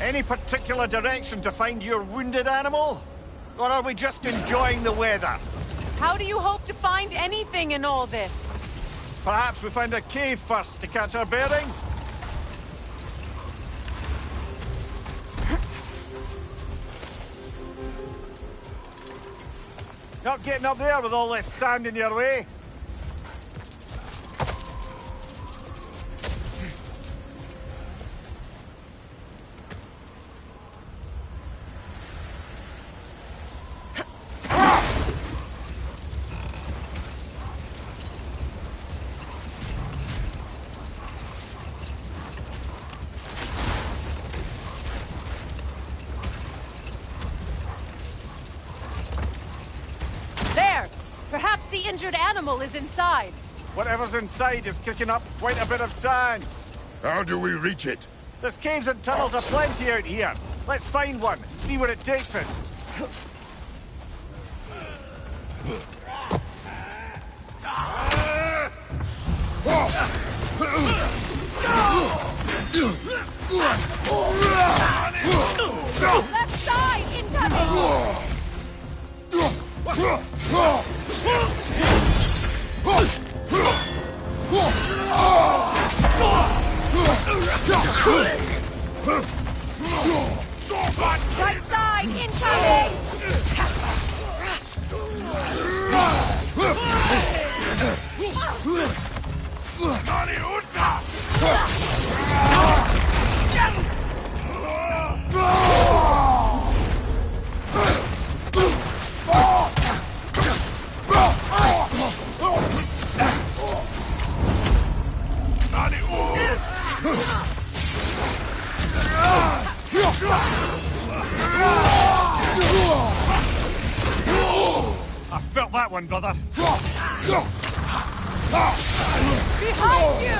Any particular direction to find your wounded animal? Or are we just enjoying the weather? How do you hope to find anything in all this? Perhaps we find a cave first to catch our bearings? Not getting up there with all this sand in your way. Perhaps the injured animal is inside. Whatever's inside is kicking up quite a bit of sand. How do we reach it? There's caves and tunnels aplenty out here. Let's find one, see where it takes us. Left side, incoming! Right side, incoming! I felt that one, brother. Behind you!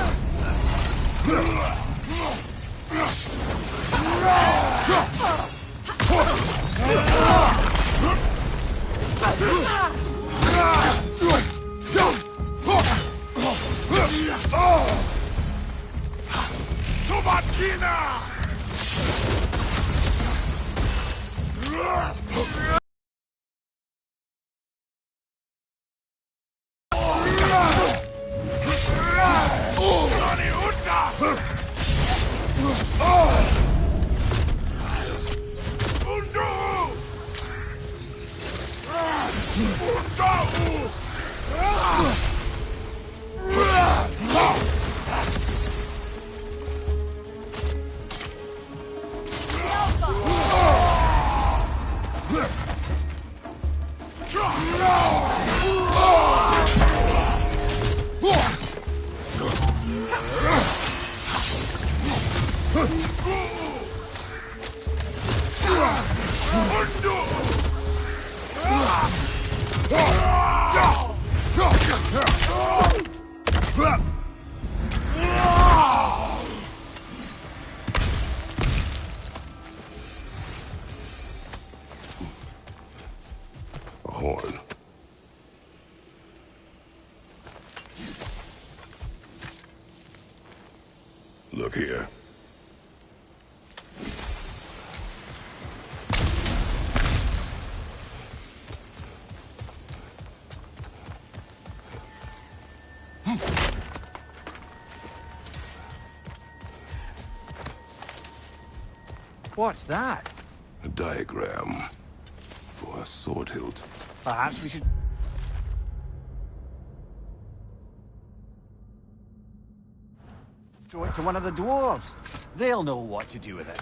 Horn. Look here. What's that? A diagram for a sword hilt. Perhaps we should... show it to one of the dwarves. They'll know what to do with it.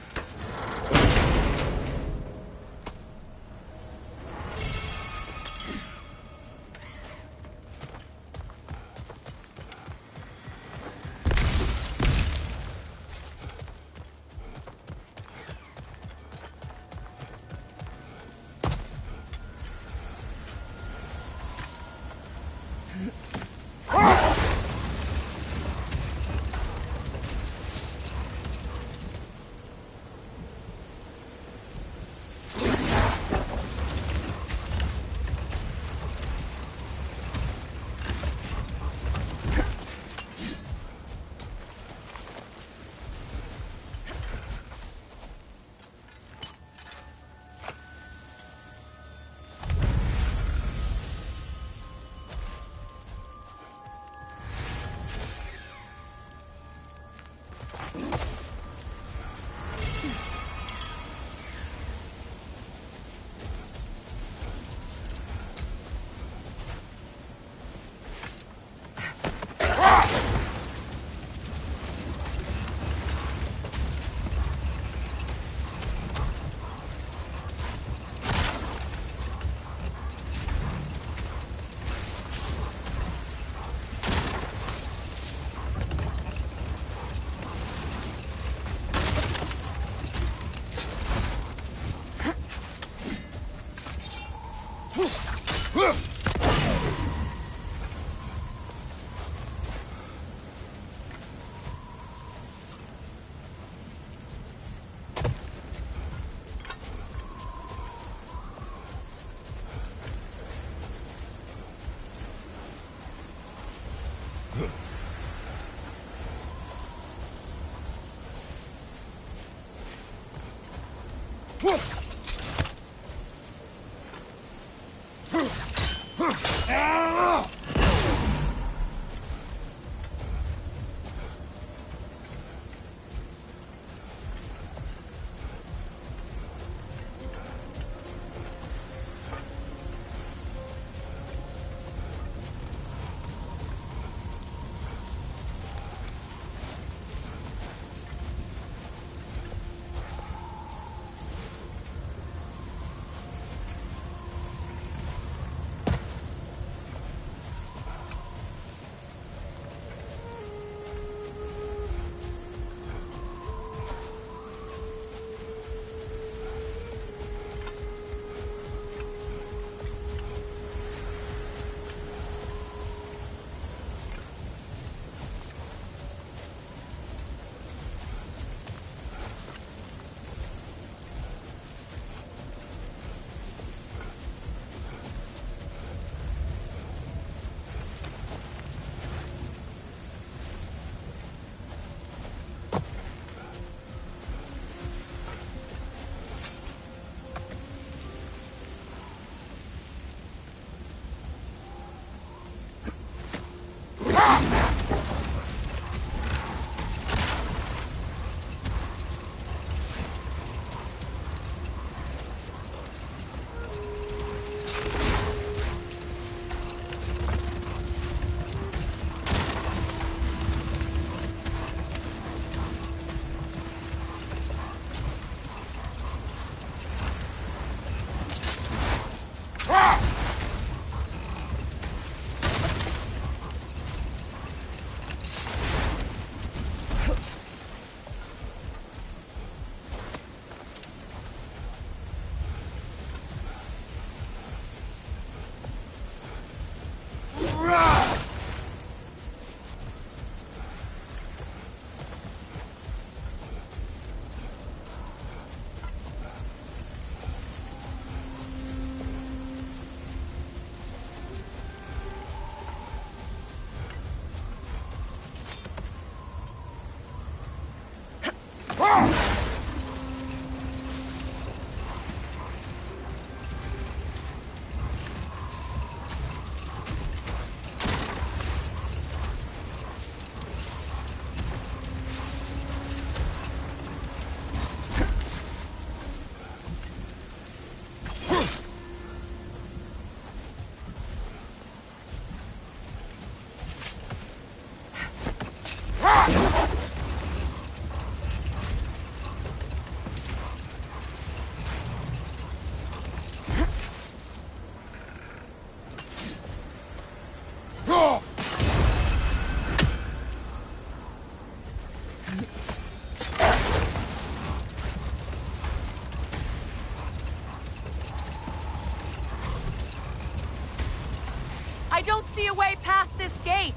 I don't see a way past this gate.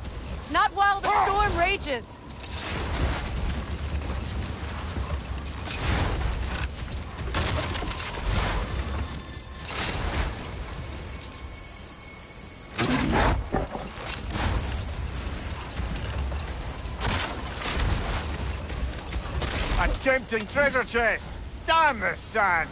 Not while the storm rages. A tempting treasure chest! Damn the sand!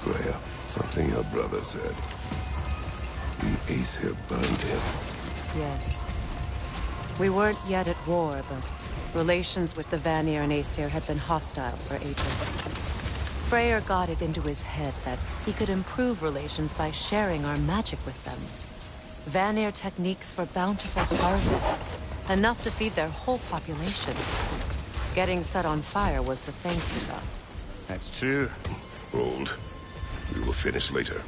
Freya, something your brother said. The Ace here burned him. Yes. We weren't yet at war, but relations with the Vanir and Aesir had been hostile for ages. Freyr got it into his head that he could improve relations by sharing our magic with them. Vanir techniques for bountiful harvests, enough to feed their whole population. Getting set on fire was the thanks he got. That's true. Hold. We will finish later.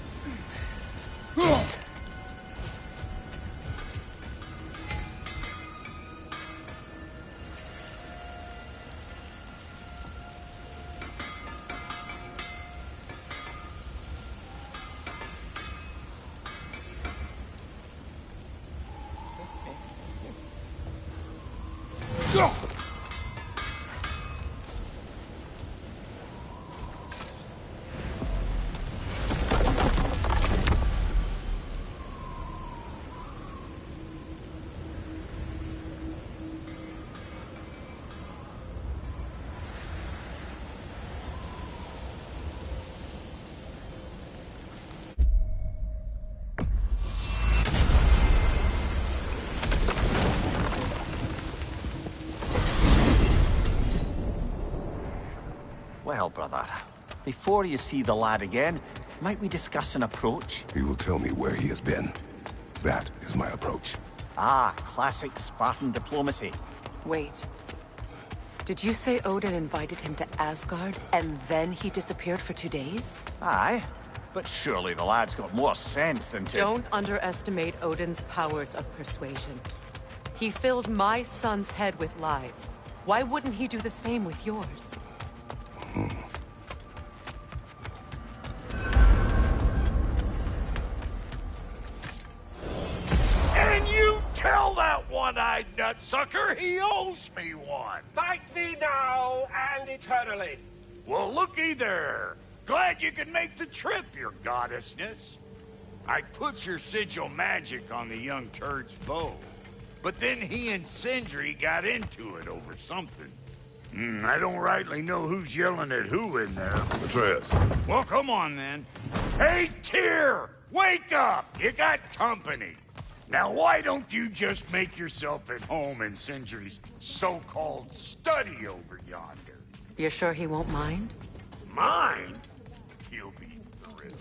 Well, brother, before you see the lad again, might we discuss an approach? He will tell me where he has been. That is my approach. Ah, classic Spartan diplomacy. Wait. Did you say Odin invited him to Asgard, and then he disappeared for 2 days? Aye, but surely the lad's got more sense than to... Don't underestimate Odin's powers of persuasion. He filled my son's head with lies. Why wouldn't he do the same with yours? And you tell that one-eyed nutsucker he owes me one. Thank thee now and eternally. Well, looky there. Glad you could make the trip, your goddessness. I put your sigil magic on the young turd's bow. But then he and Sindri got into it over something. I don't rightly know who's yelling at who in there. Atreus. Well, come on then. Hey, Tyr! Wake up! You got company. Now, why don't you just make yourself at home in Sindri's so-called study over yonder? You're sure he won't mind? Mind? He'll be thrilled.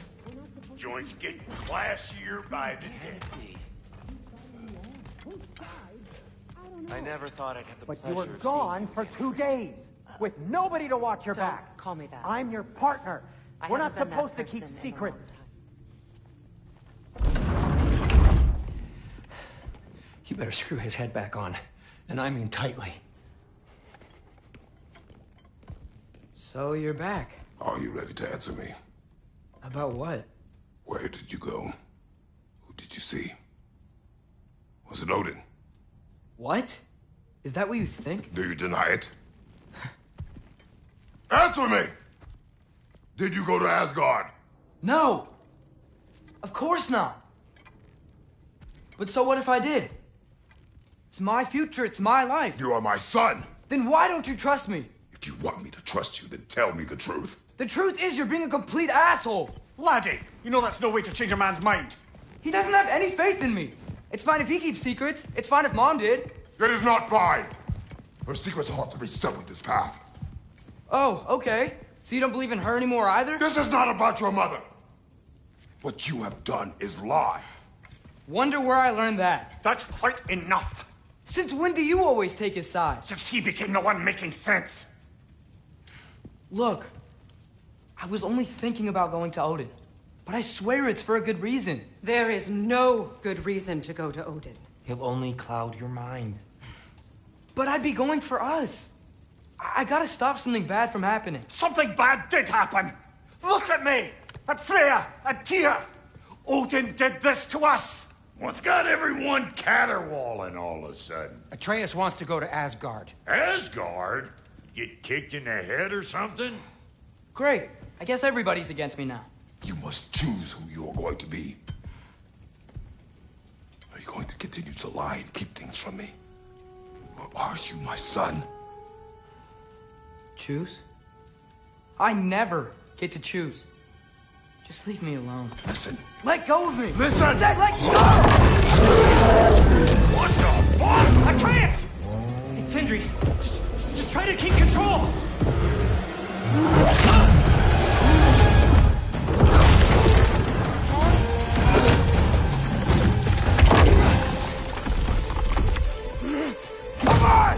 Joint's getting classier by the day. I never thought I'd have the But pleasure you were of gone for 2 days, with nobody to watch your Don't back. call me that. I'm your partner. We're not haven't been supposed to that keep person in a secrets. long time. You better screw his head back on. And I mean tightly. So you're back. Are you ready to answer me? About what? Where did you go? Who did you see? Was it Odin? What? Is that what you think? Do you deny it? Answer me! Did you go to Asgard? No! Of course not! But so what if I did? It's my future, it's my life. You are my son! Then why don't you trust me? If you want me to trust you, then tell me the truth. The truth is you're being a complete asshole. Laddie, you know that's no way to change a man's mind. He doesn't have any faith in me. It's fine if he keeps secrets. It's fine if Mom did. It is not fine! Her secrets ought to be stuck with this path. Oh, okay. So you don't believe in her anymore either? This is not about your mother! What you have done is lie. Wonder where I learned that. That's quite enough. Since when do you always take his side? Since he became the one making sense. Look, I was only thinking about going to Odin. But I swear it's for a good reason. There is no good reason to go to Odin. He'll only cloud your mind. But I'd be going for us. I gotta stop something bad from happening. Something bad did happen. Look at me, at Freya, at Tyr. Odin did this to us. What's got everyone caterwauling all of a sudden? Atreus wants to go to Asgard. Asgard? Get kicked in the head or something? Great. I guess everybody's against me now. You must choose who you are going to be. Are you going to continue to lie and keep things from me? Or are you my son? Choose? I never get to choose. Just leave me alone. Listen. Let go of me! Listen! Let go! What the fuck? Atreus! It's Sindri. Just try to keep control! Come on! Come on!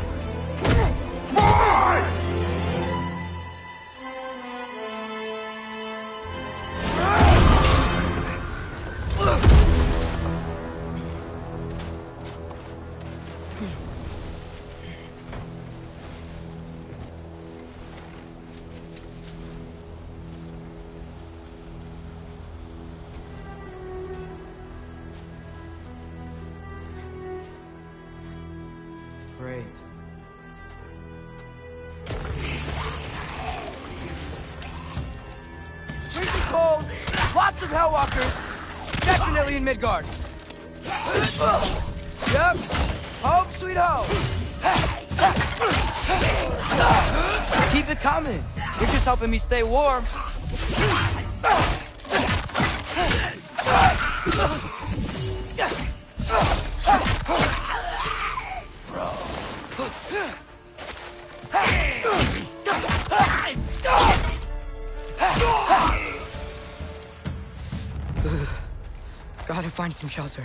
Great. Freezing cold, lots of Hellwalkers, definitely in Midgard. Yep, home sweet home. Keep it coming. You're just helping me stay warm. Gotta find some shelter.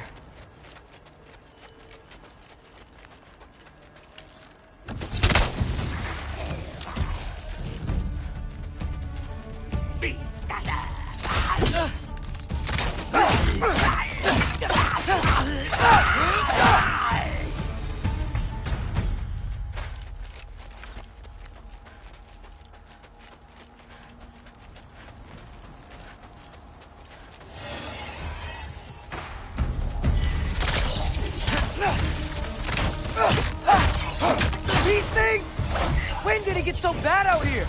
These things? When did it get so bad out here?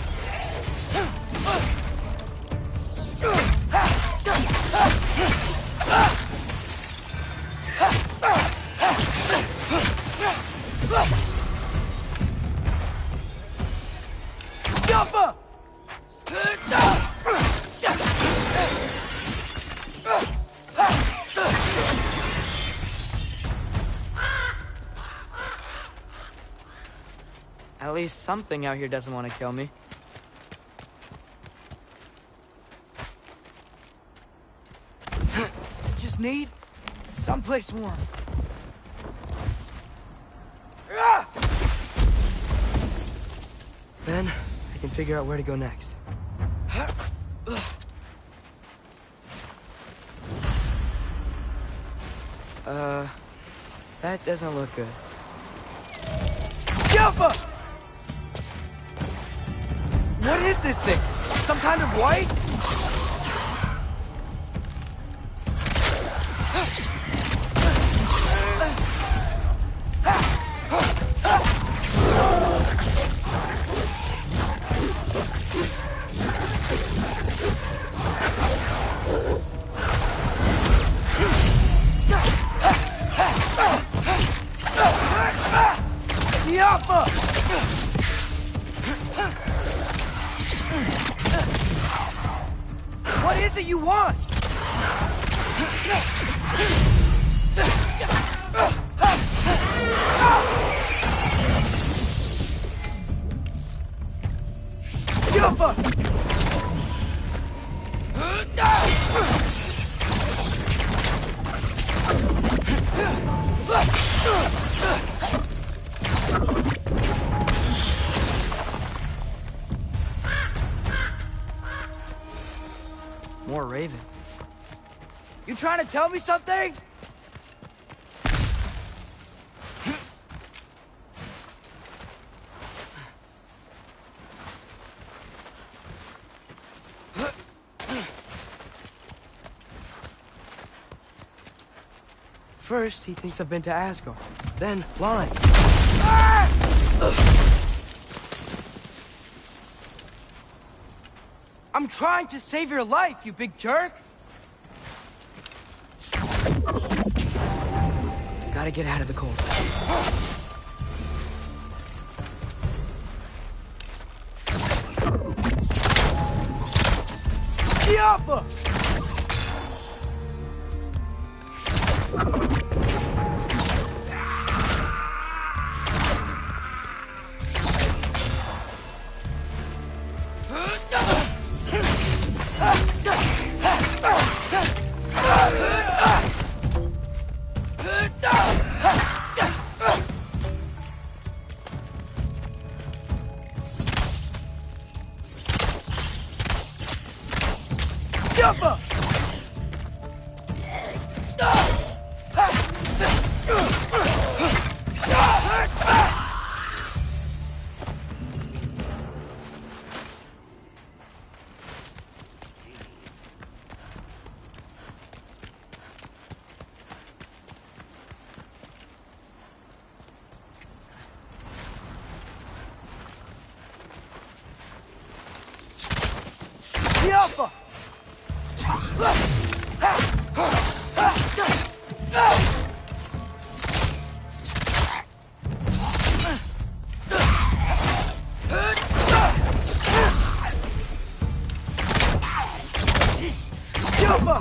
Jumper! At least something out here doesn't want to kill me. Just need someplace warm. Then I can figure out where to go next. That doesn't look good. Jumper! What is this thing? Some kind of white? Jumper! What is it you want? Jumper! More ravens. You trying to tell me something? First, he thinks I've been to Asgard. Then, lying. I'm trying to save your life, you big jerk! Gotta get out of the cold. Jumper! Jumper! Jumper!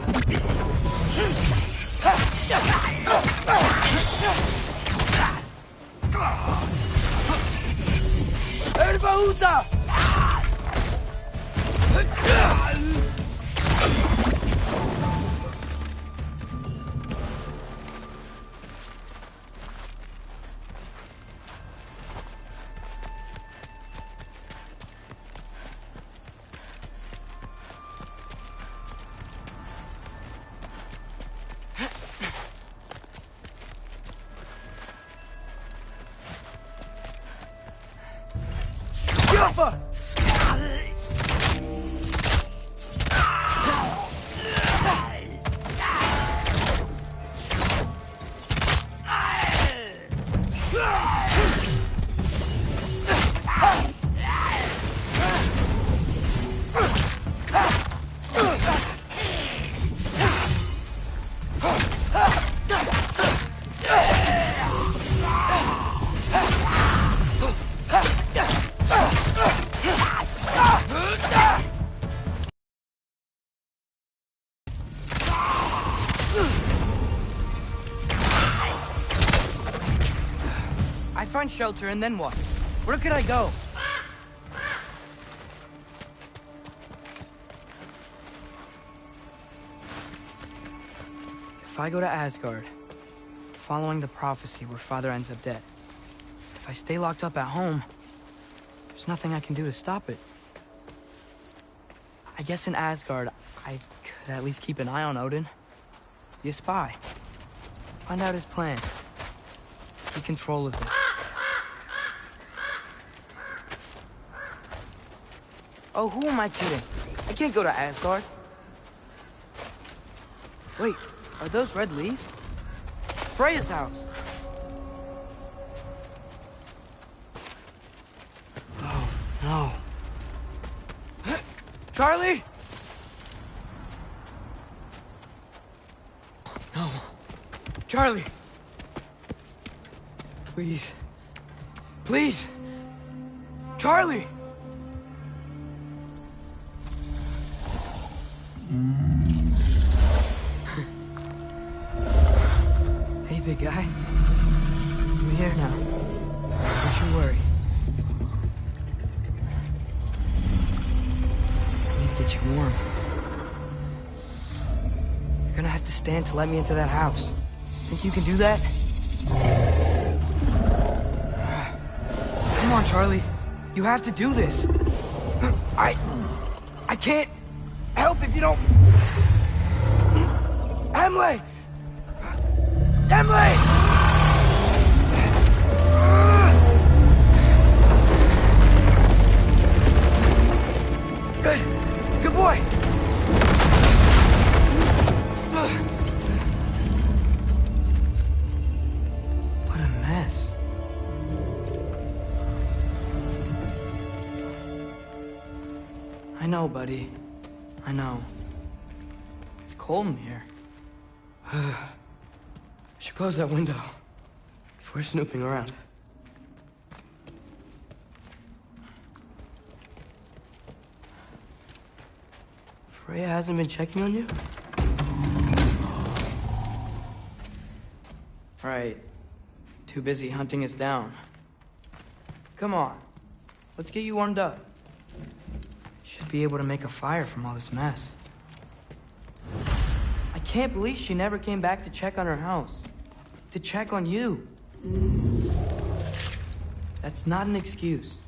Erba usa! Alpha! I find shelter, and then what? Where could I go? If I go to Asgard, following the prophecy where Father ends up dead, if I stay locked up at home, there's nothing I can do to stop it. I guess in Asgard, I could at least keep an eye on Odin. Be a spy. Find out his plan. Take control of this. Oh, who am I kidding? I can't go to Asgard. Wait, are those red leaves? Freya's house. Oh, no. Charlie! No. Charlie! Please. Please! Charlie! Hey, big guy. I'm here now. Don't you worry. I need to get you warm. You're gonna have to stand to let me into that house. Think you can do that? Come on, Charlie. You have to do this. I can't help if you don't... Emily! Emily! Good. Good boy. What a mess. I know, buddy. I know. It's cold in here. I should close that window if we're snooping around. Freya hasn't been checking on you? Right. Too busy hunting us down. Come on. Let's get you warmed up. Should be able to make a fire from all this mess. I can't believe she never came back to check on her house. To check on you. That's not an excuse.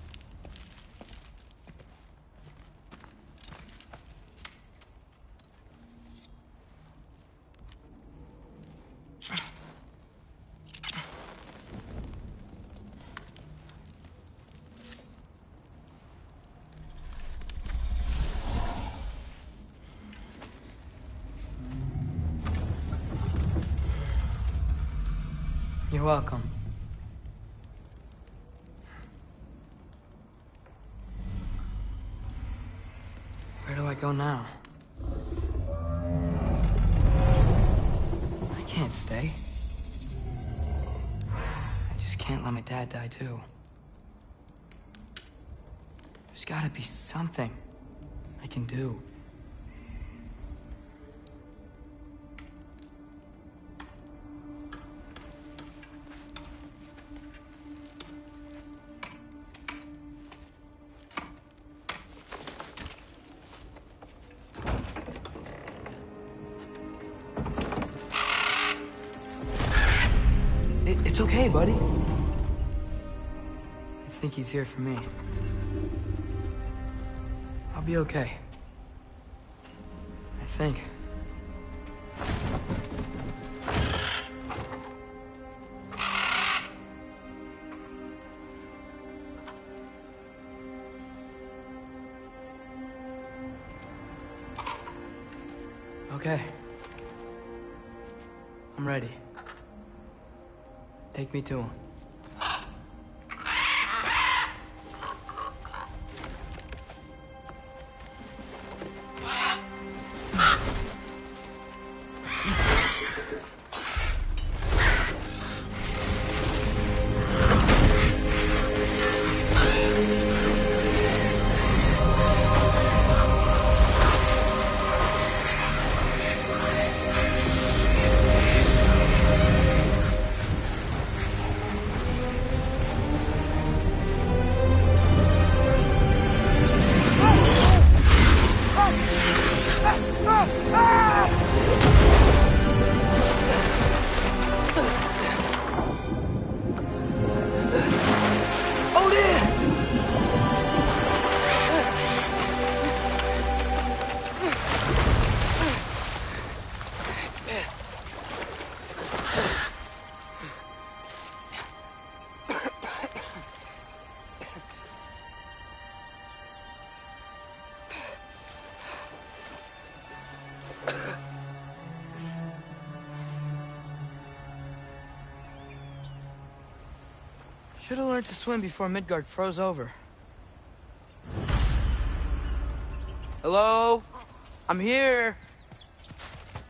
You're welcome. Where do I go now? I can't stay. I just can't let my dad die too. There's gotta be something I can do. It's okay, buddy. I think he's here for me. I'll be okay. I think. Okay. I'm ready. Take me to him. Should have learned to swim before Midgard froze over. Hello? I'm here.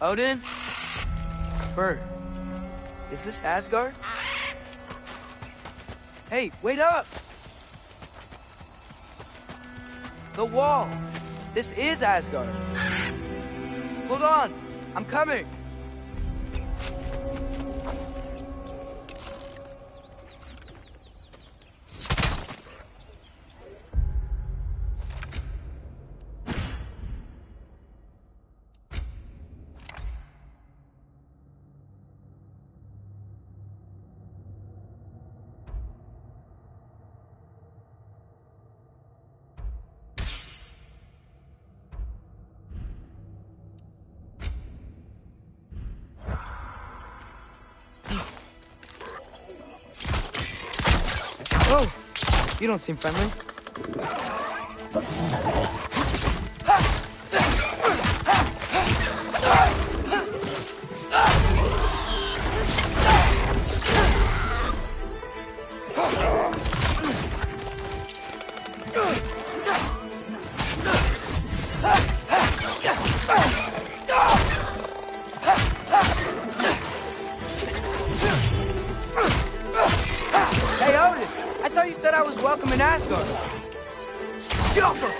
Odin? Bert, is this Asgard? Hey, wait up! The wall! This is Asgard! Hold on! I'm coming! Oh, you don't seem friendly. Hey, Odin! I thought you said I was welcome in Asgard. Get off her!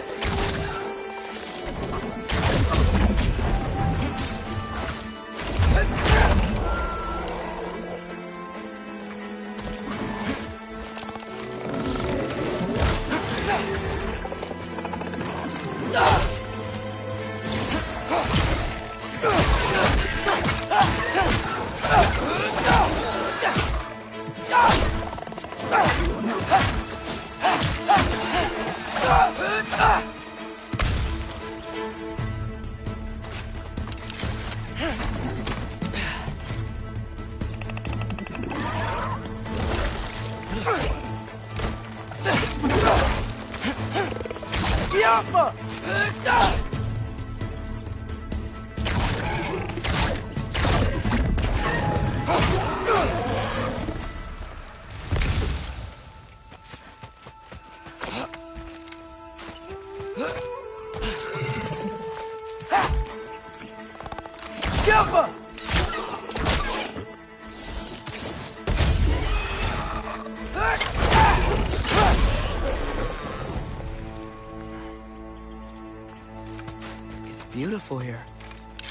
It's beautiful here.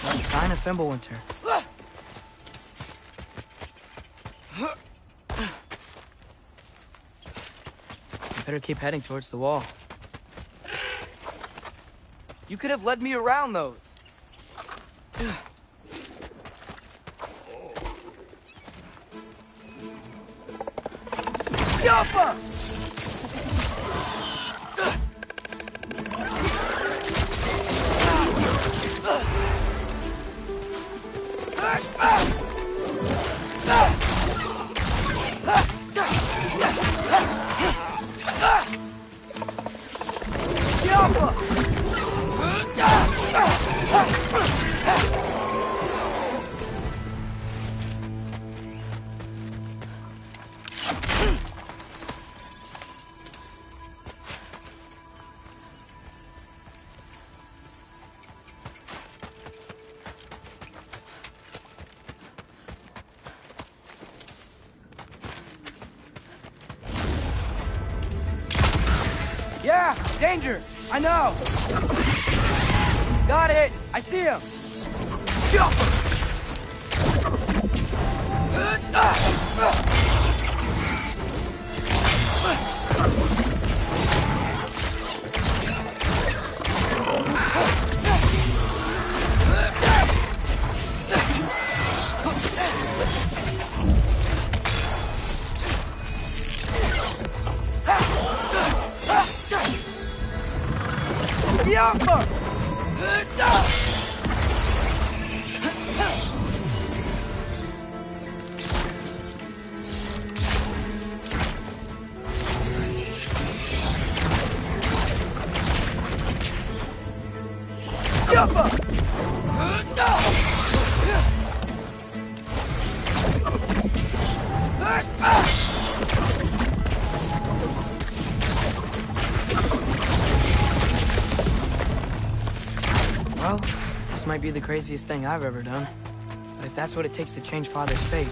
Not a sign of Fimbulwinter. I better keep heading towards the wall. You could have led me around those. Yappa! Yappa! Danger! I know! Got it! I see him! Bianca! Well, this might be the craziest thing I've ever done. But if that's what it takes to change Father's fate...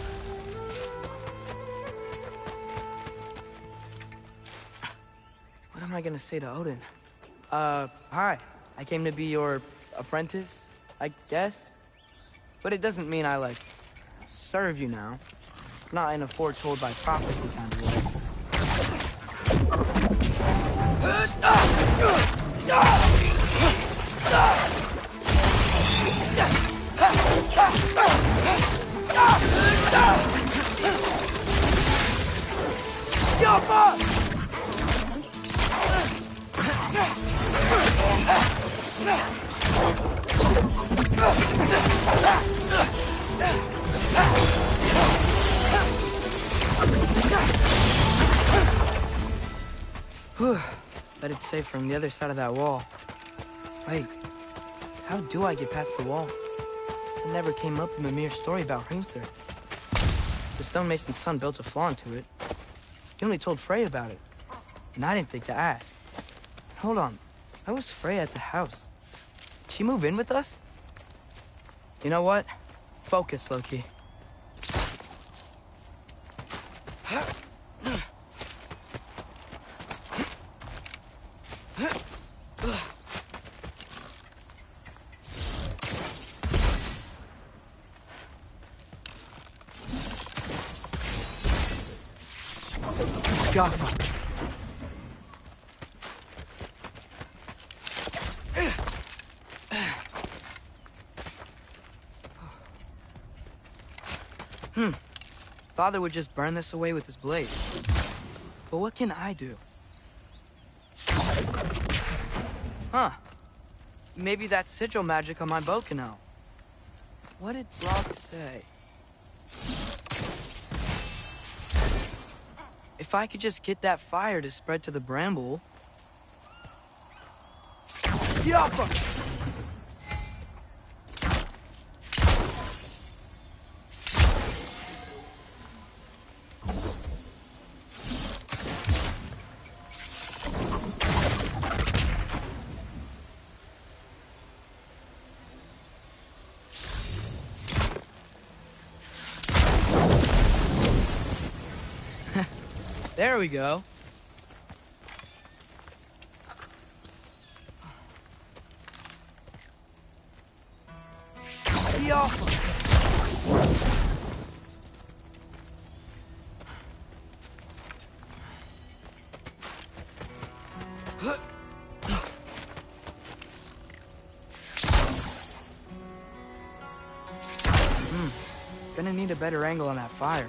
What am I gonna say to Odin? Hi. I came to be your apprentice, I guess? But it doesn't mean I, like, serve you now. Not in a foretold by prophecy kind of way. Bet it's safe from the other side of that wall. Wait, how do I get past the wall? It never came up in Mimir's story about Hrimthur. The stonemason's son built a flaw into it. He only told Frey about it, and I didn't think to ask. Hold on, how was Frey at the house? Did she move in with us? You know what? Focus, Loki. Jaffa. Father would just burn this away with his blade. But what can I do? Huh. Maybe that sigil magic on my bow can help. What did Rob say? If I could just get that fire to spread to the bramble... Yappa! There we go. Gonna need a better angle on that fire.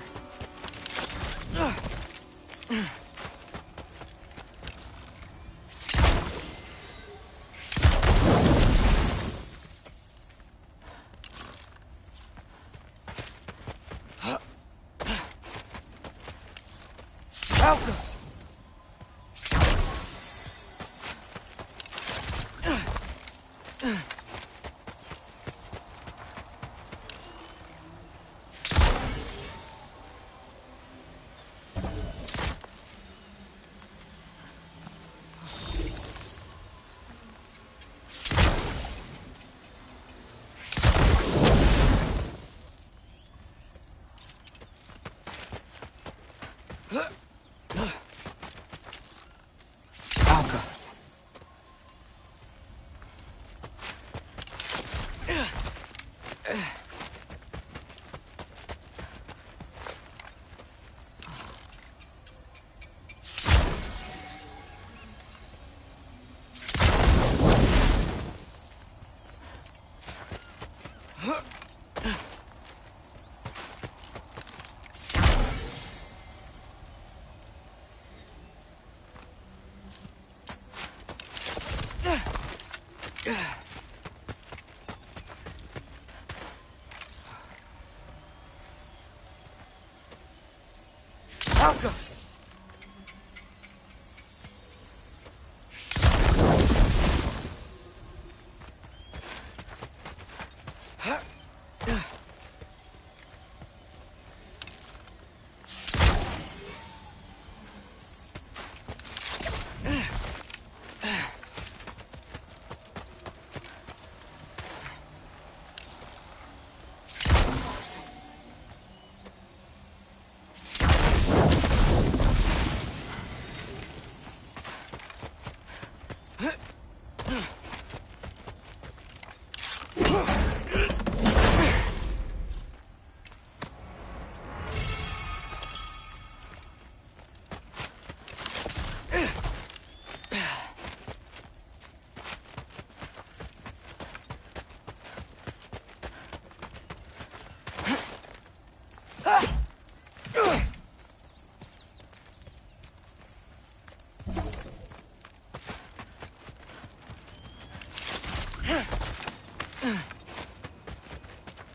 Alka!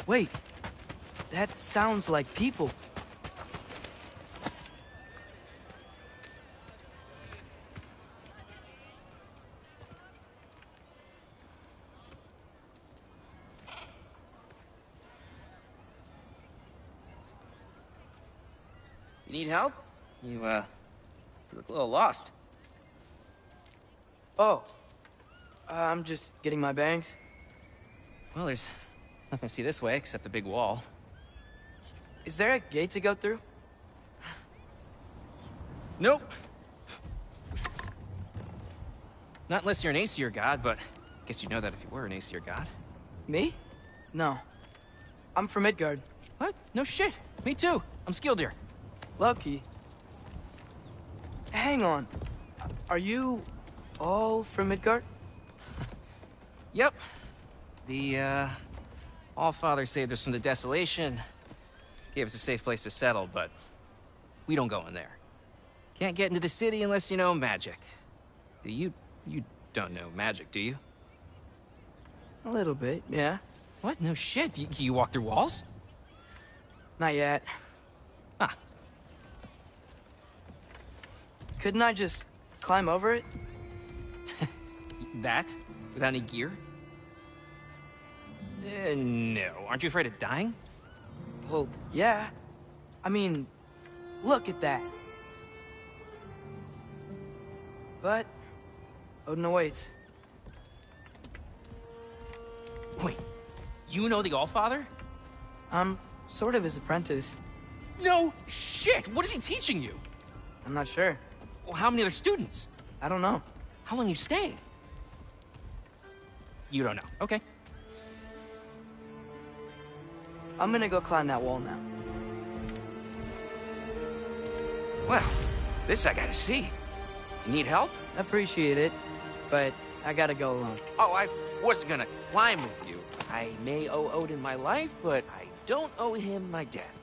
Wait, that sounds like people. You need help? You look a little lost. Oh, I'm just getting my bangs. Well, there's nothing to see this way except the big wall. Is there a gate to go through? Nope. Not unless you're an Aesir god, but I guess you'd know that if you were an Aesir god. Me? No. I'm from Midgard. What? No shit. Me too. I'm Skildir. Lucky. Hang on. Are you all from Midgard? Yep. The, Allfather saved us from the desolation. Gave us a safe place to settle, but we don't go in there. Can't get into the city unless you know magic. You don't know magic, do you? A little bit, yeah. What? No shit. You walk through walls? Not yet. Ah. Couldn't I just climb over it? That? Without any gear? No. Aren't you afraid of dying? Well, yeah. I mean, look at that. But Odin awaits. Wait, you know the Allfather? I'm sort of his apprentice. No shit! What is he teaching you? I'm not sure. Well, how many other students? I don't know. How long you staying? You don't know. Okay. I'm gonna go climb that wall now. Well, this I gotta see. You need help? Appreciate it, but I gotta go alone. Oh, I wasn't gonna climb with you. I may owe Odin my life, but I don't owe him my death.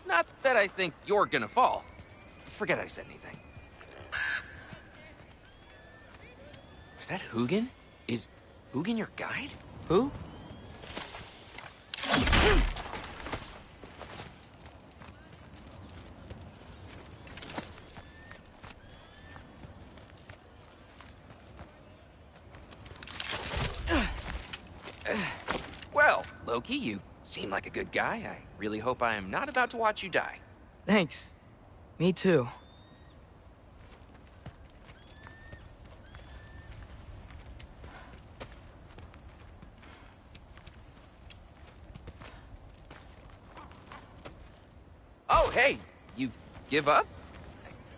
Not that I think you're gonna fall. Forget I said anything. Was that Hugin? Is Hugin your guide? Who? Well, Loki, you seem like a good guy. I really hope I am not about to watch you die. Thanks. Me too. Oh, hey, you give up?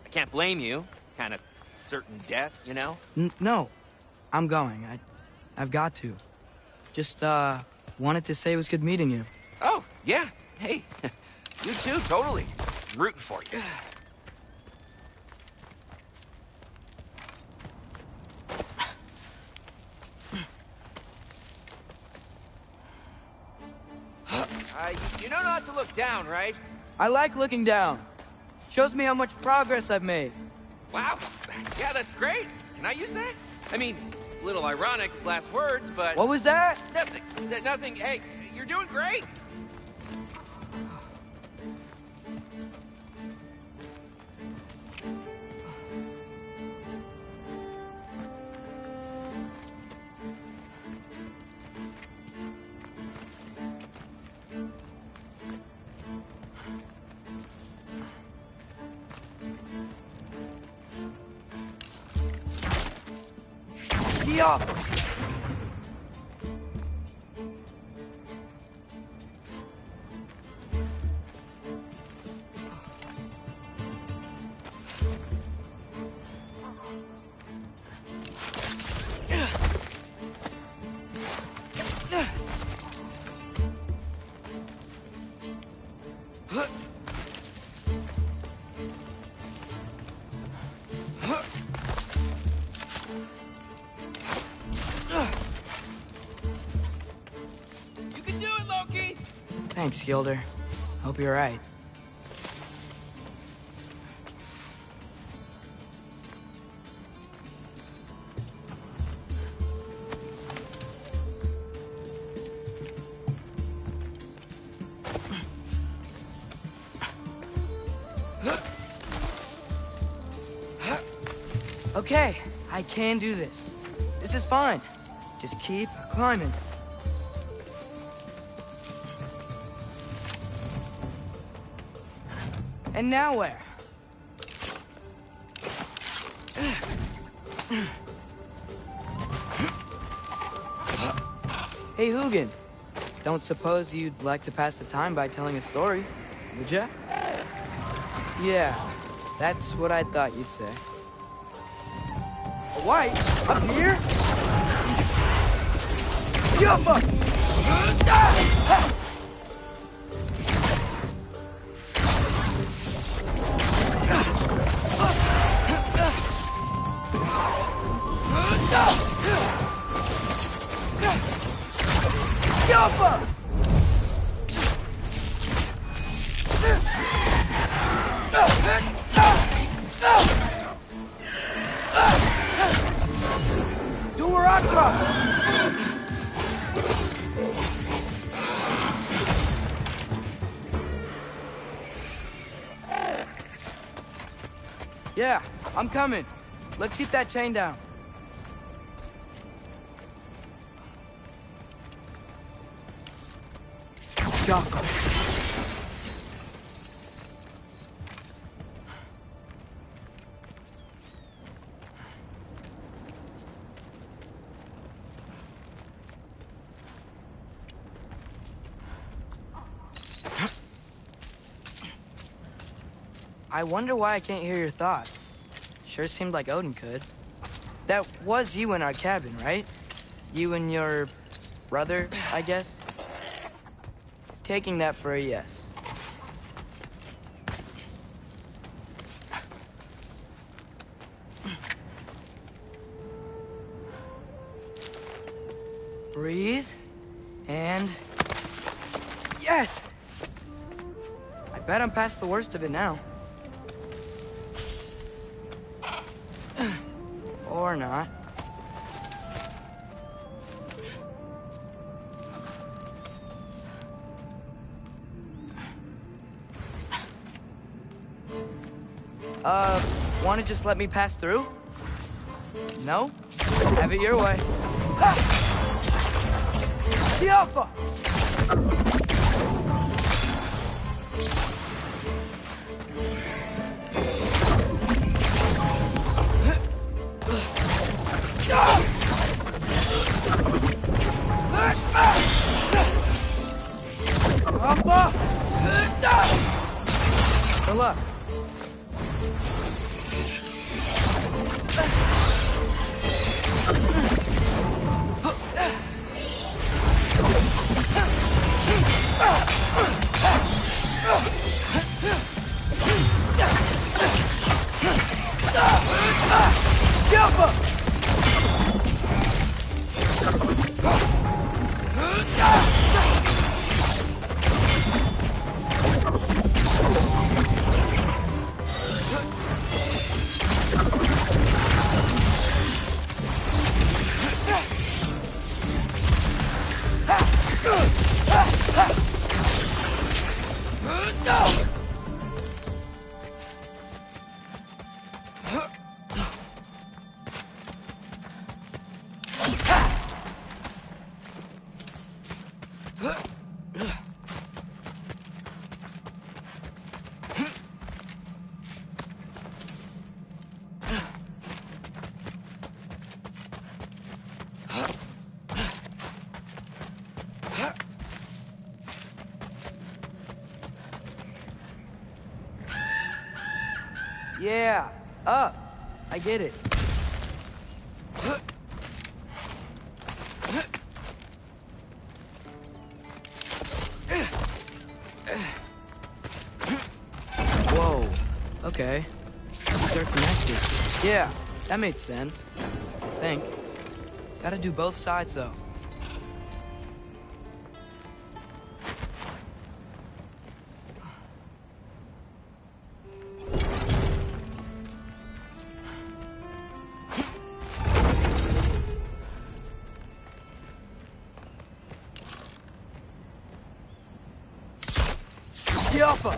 I can't blame you. Kind of certain death, you know? No, I'm going. I've got to. Just, wanted to say it was good meeting you. Oh, yeah. Hey, you too, totally. I'm rooting for you. You know not to look down, right? I like looking down. Shows me how much progress I've made. Wow. Yeah, that's great. Can I use that? I mean, a little ironic, his last words, but... What was that? Nothing. Nothing. Hey, you're doing great. Be off! Thanks, Gilder. Hope you're right. Okay, I can do this. This is fine. Just keep climbing. And now where? Hey, Hugin. Don't suppose you'd like to pass the time by telling a story, would ya? Yeah, that's what I thought you'd say. White? Up here? Yuppa! Yuppa! Yeah, I'm coming. Let's get that chain down. Jaffa. I wonder why I can't hear your thoughts. Sure seemed like Odin could. That was you in our cabin, right? You and your brother, I guess? Taking that for a yes. Breathe. And... yes! I bet I'm past the worst of it now. Or not. Want to just let me pass through? No? Have it your way. The Alpha! Good luck. Yeah, up. I get it. Whoa. Okay. They're connected. Yeah, that made sense. I think. Gotta do both sides, though. Alpha!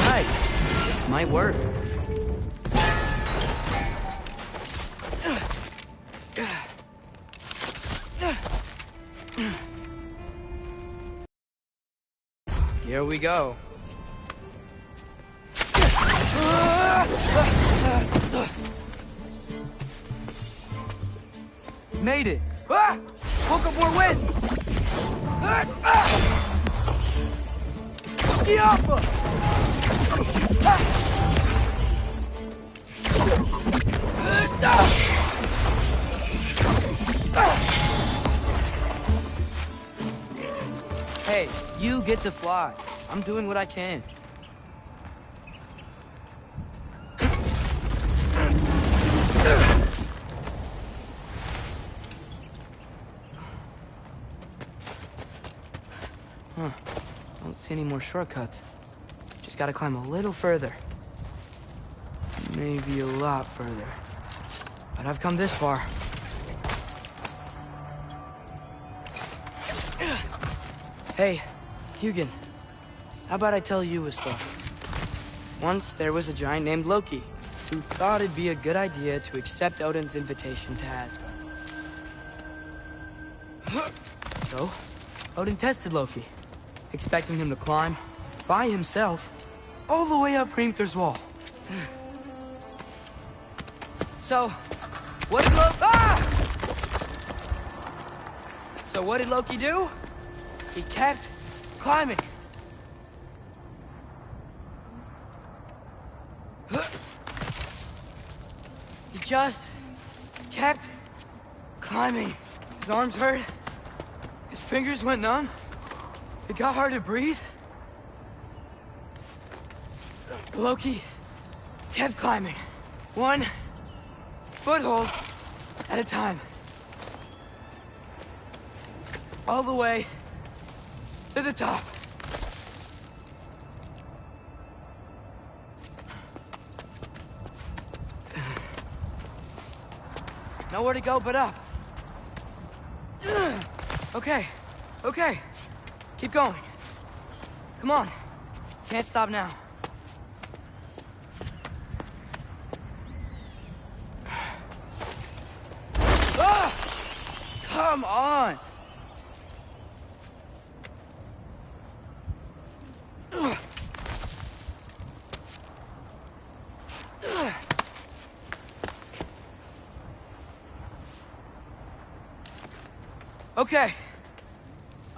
Nice. This might work. Here we go. Made it. Ah! Woke up more wins. Hey, you get to fly. I'm doing what I can. Huh. Don't see any more shortcuts. Just gotta climb a little further. Maybe a lot further. But I've come this far. Hey, Hugin. How about I tell you a story? Once there was a giant named Loki who thought it'd be a good idea to accept Odin's invitation to Asgard. So, Odin tested Loki, expecting him to climb by himself all the way up Hrimthur's wall. So, what did Loki do? He kept climbing. He just kept climbing. His arms hurt. His fingers went numb. It got hard to breathe. Loki kept climbing. One foothold at a time. All the way to the top. Nowhere to go but up. Okay, okay. Keep going. Come on. Can't stop now. Ah! Come on! Okay.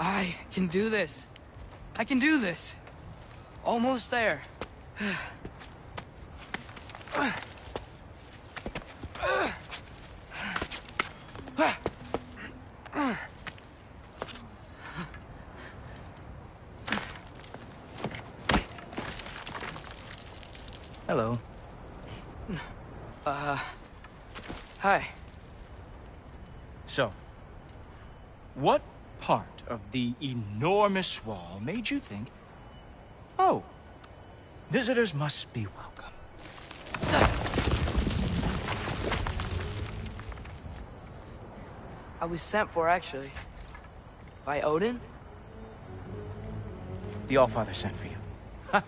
I can do this. I can do this. Almost there. Hello. Hi. So, what part of the enormous wall made you think, oh, visitors must be welcome? I was sent for, actually. By Odin? The Allfather sent for you. Ha!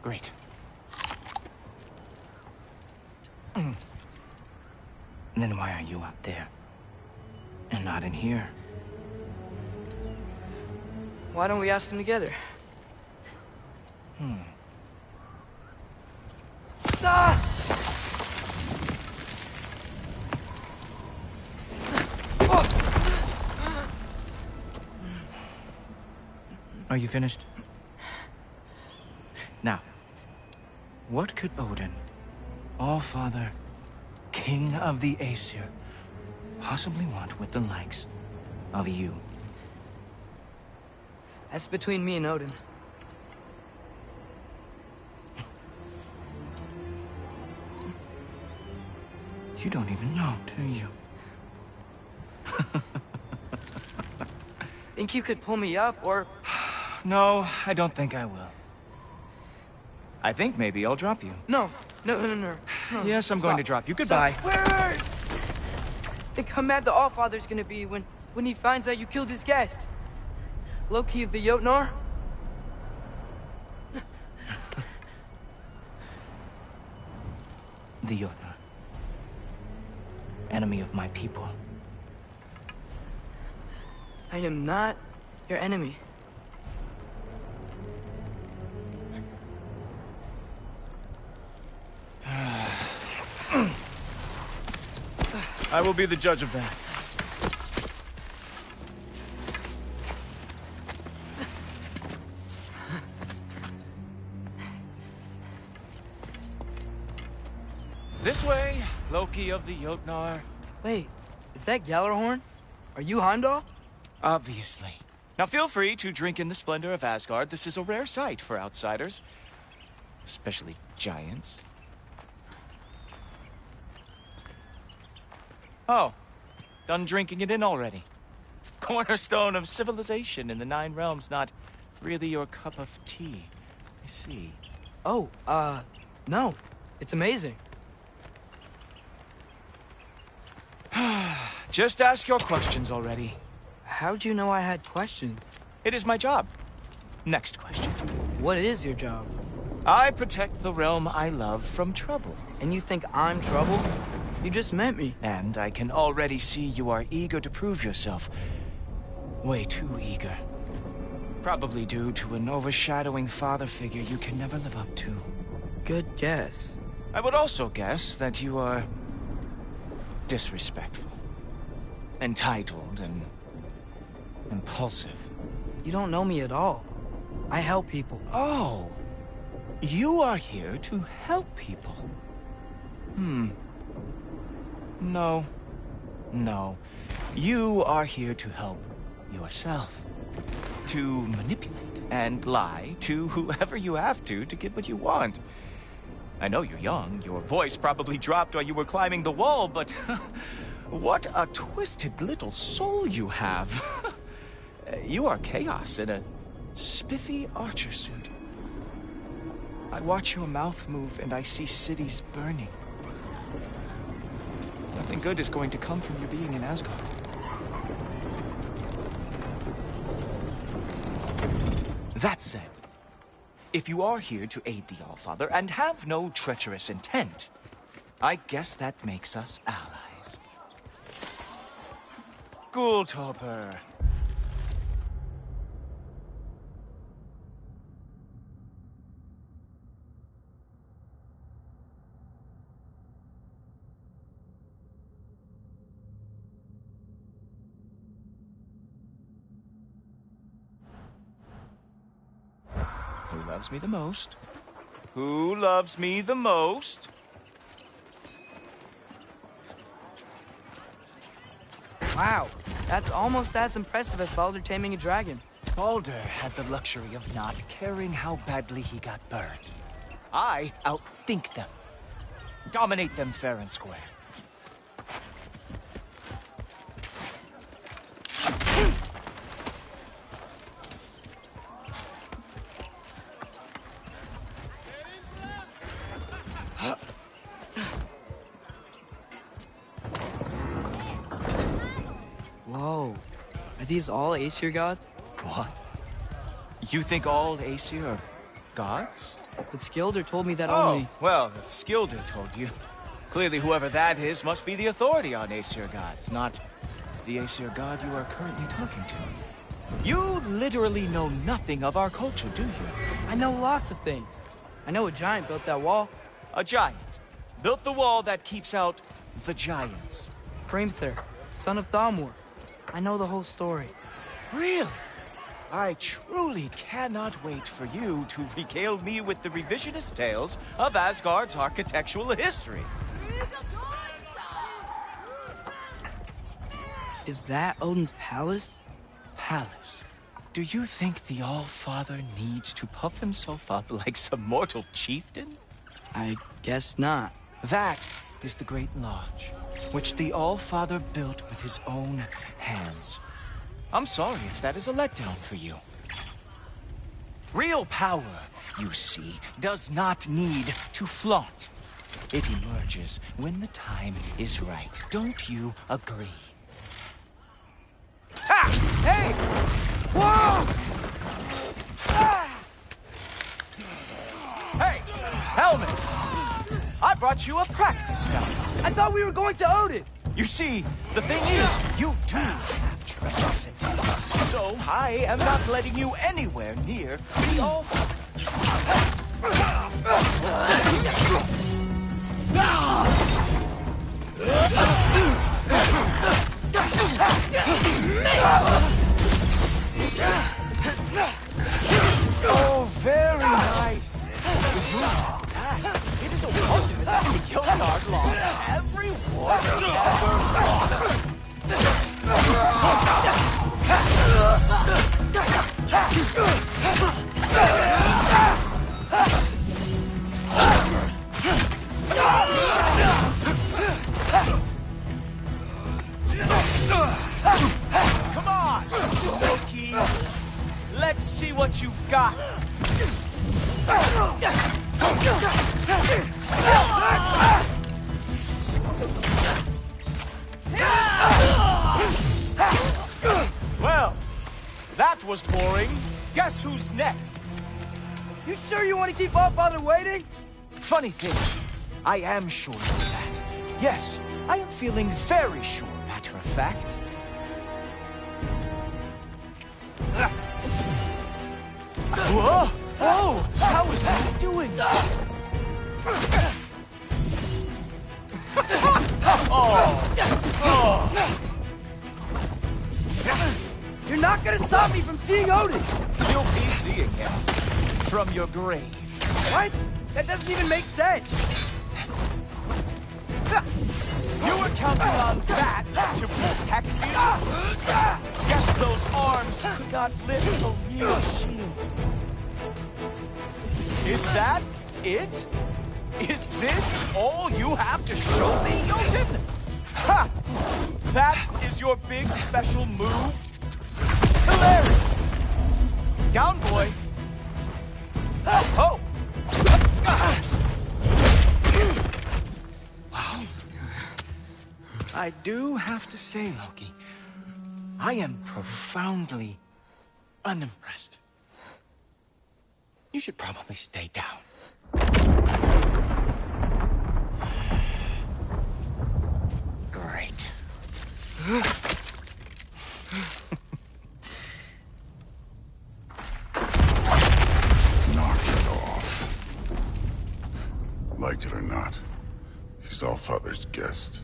Great. And then why are you out there? And not in here. Why don't we ask them together? Ah! Are you finished? Now, what could Odin, All-Father, King of the Aesir, possibly want with the likes of you? That's between me and Odin. You don't even know, do you? Think you could pull me up, or... No, I don't think I will. I think maybe I'll drop you. No. Yes, I'm going to drop you. Goodbye. Wait. Think how mad the Allfather's gonna be when he finds out you killed his guest. Loki of the Jotnar? The Jotnar. Enemy of my people. I am not your enemy. I will be the judge of that. This way, Loki of the Jotnar. Wait, is that Gjallarhorn? Are you Heimdall? Obviously. Now feel free to drink in the splendor of Asgard. This is a rare sight for outsiders. Especially giants. Oh, done drinking it in already. Cornerstone of civilization in the Nine Realms, not really your cup of tea. I see. Oh, no. It's amazing. Just ask your questions already. How'd you know I had questions? It is my job. Next question. What is your job? I protect the realm I love from trouble. And you think I'm trouble? You just met me. And I can already see you are eager to prove yourself. Way too eager. Probably due to an overshadowing father figure you can never live up to. Good guess. I would also guess that you are disrespectful, entitled, and impulsive. You don't know me at all. I help people. Oh, you are here to help people. No. You are here to help yourself. To manipulate and lie to whoever you have to get what you want. I know you're young. Your voice probably dropped while you were climbing the wall, but what a twisted little soul you have. You are chaos in a spiffy archer suit. I watch your mouth move and I see cities burning. Nothing good is going to come from your being in Asgard. That said, if you are here to aid the Allfather and have no treacherous intent, I guess that makes us allies. Gultorper. Who loves me the most? Who loves me the most? Wow, that's almost as impressive as Baldur taming a dragon. Baldur had the luxury of not caring how badly he got burned. I outthink them. Dominate them fair and square. Whoa. Are these all Aesir gods? What? You think all Aesir are gods? But Skilder told me that Oh, only... well, if Skilder told you, clearly whoever that is must be the authority on Aesir gods, not the Aesir god you are currently talking to. You literally know nothing of our culture, do you? I know lots of things. I know a giant built that wall. A giant built the wall that keeps out the giants. Hrimthur, son of Thamur. I know the whole story. Really? I truly cannot wait for you to regale me with the revisionist tales of Asgard's architectural history. Is that Odin's palace? Palace? Do you think the All-Father needs to puff himself up like some mortal chieftain? I guess not. That is the Great Lodge, which the All-Father built with his own hands. I'm sorry if that is a letdown for you. Real power, you see, does not need to flaunt. It emerges when the time is right. Don't you agree? Ha! Hey! Whoa! Ah! Hey! Helmets! I brought you a practice gun. I thought we were going to Odin! You see, the thing is, you do have treasures in so I am not letting you anywhere near the All-Father. Oh, very nice. It is a wonder that the Yonard lost every war they ever fought. Come on, Loki. Let's see what you've got. Well, that was boring. Guess who's next? You sure you want to keep All-Father waiting? Funny thing, I am sure of that. Yes, I am feeling very sure, matter of fact. Whoa! Whoa! How is he doing? You're not gonna stop me from seeing Odin! You'll be seeing him from your grave. What? That doesn't even make sense! You were counting on that to protect you? Guess those arms could not lift a real shield. Is that it? Is this all you have to show me, Jotun? Ha! That is your big special move? Hilarious! Down, boy! Oh! Wow. I do have to say, Loki, I am profoundly unimpressed. You should probably stay down. Great. Knock it off. Like it or not, he's All-Father's guest.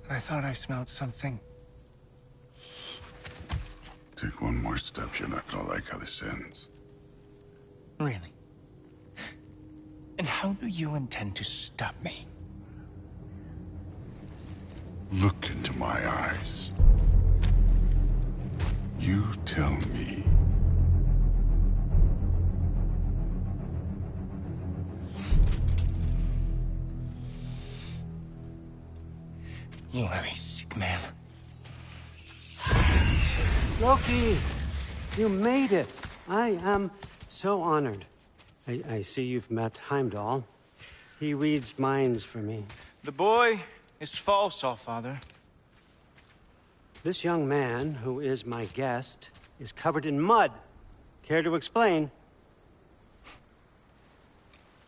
I thought I smelled something. Take one more step, you're not gonna like how this ends. Really? And how do you intend to stop me? Look into my eyes. You tell me. You are a sick man. Loki, you made it. I am so honored. I see you've met Heimdall. He reads minds for me. The boy is false, All-Father. This young man, who is my guest, is covered in mud. Care to explain?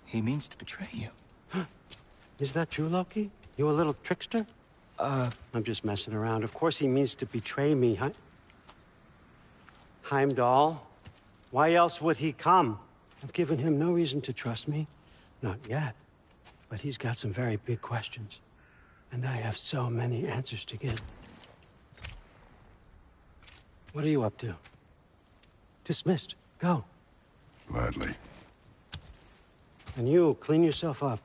He means to betray you. Is that true, Loki? You a little trickster? I'm just messing around. Of course he means to betray me, huh? Heimdall? Why else would he come? I've given him no reason to trust me. Not yet. But he's got some very big questions. And I have so many answers to give. What are you up to? Dismissed. Go. Gladly. And you, clean yourself up.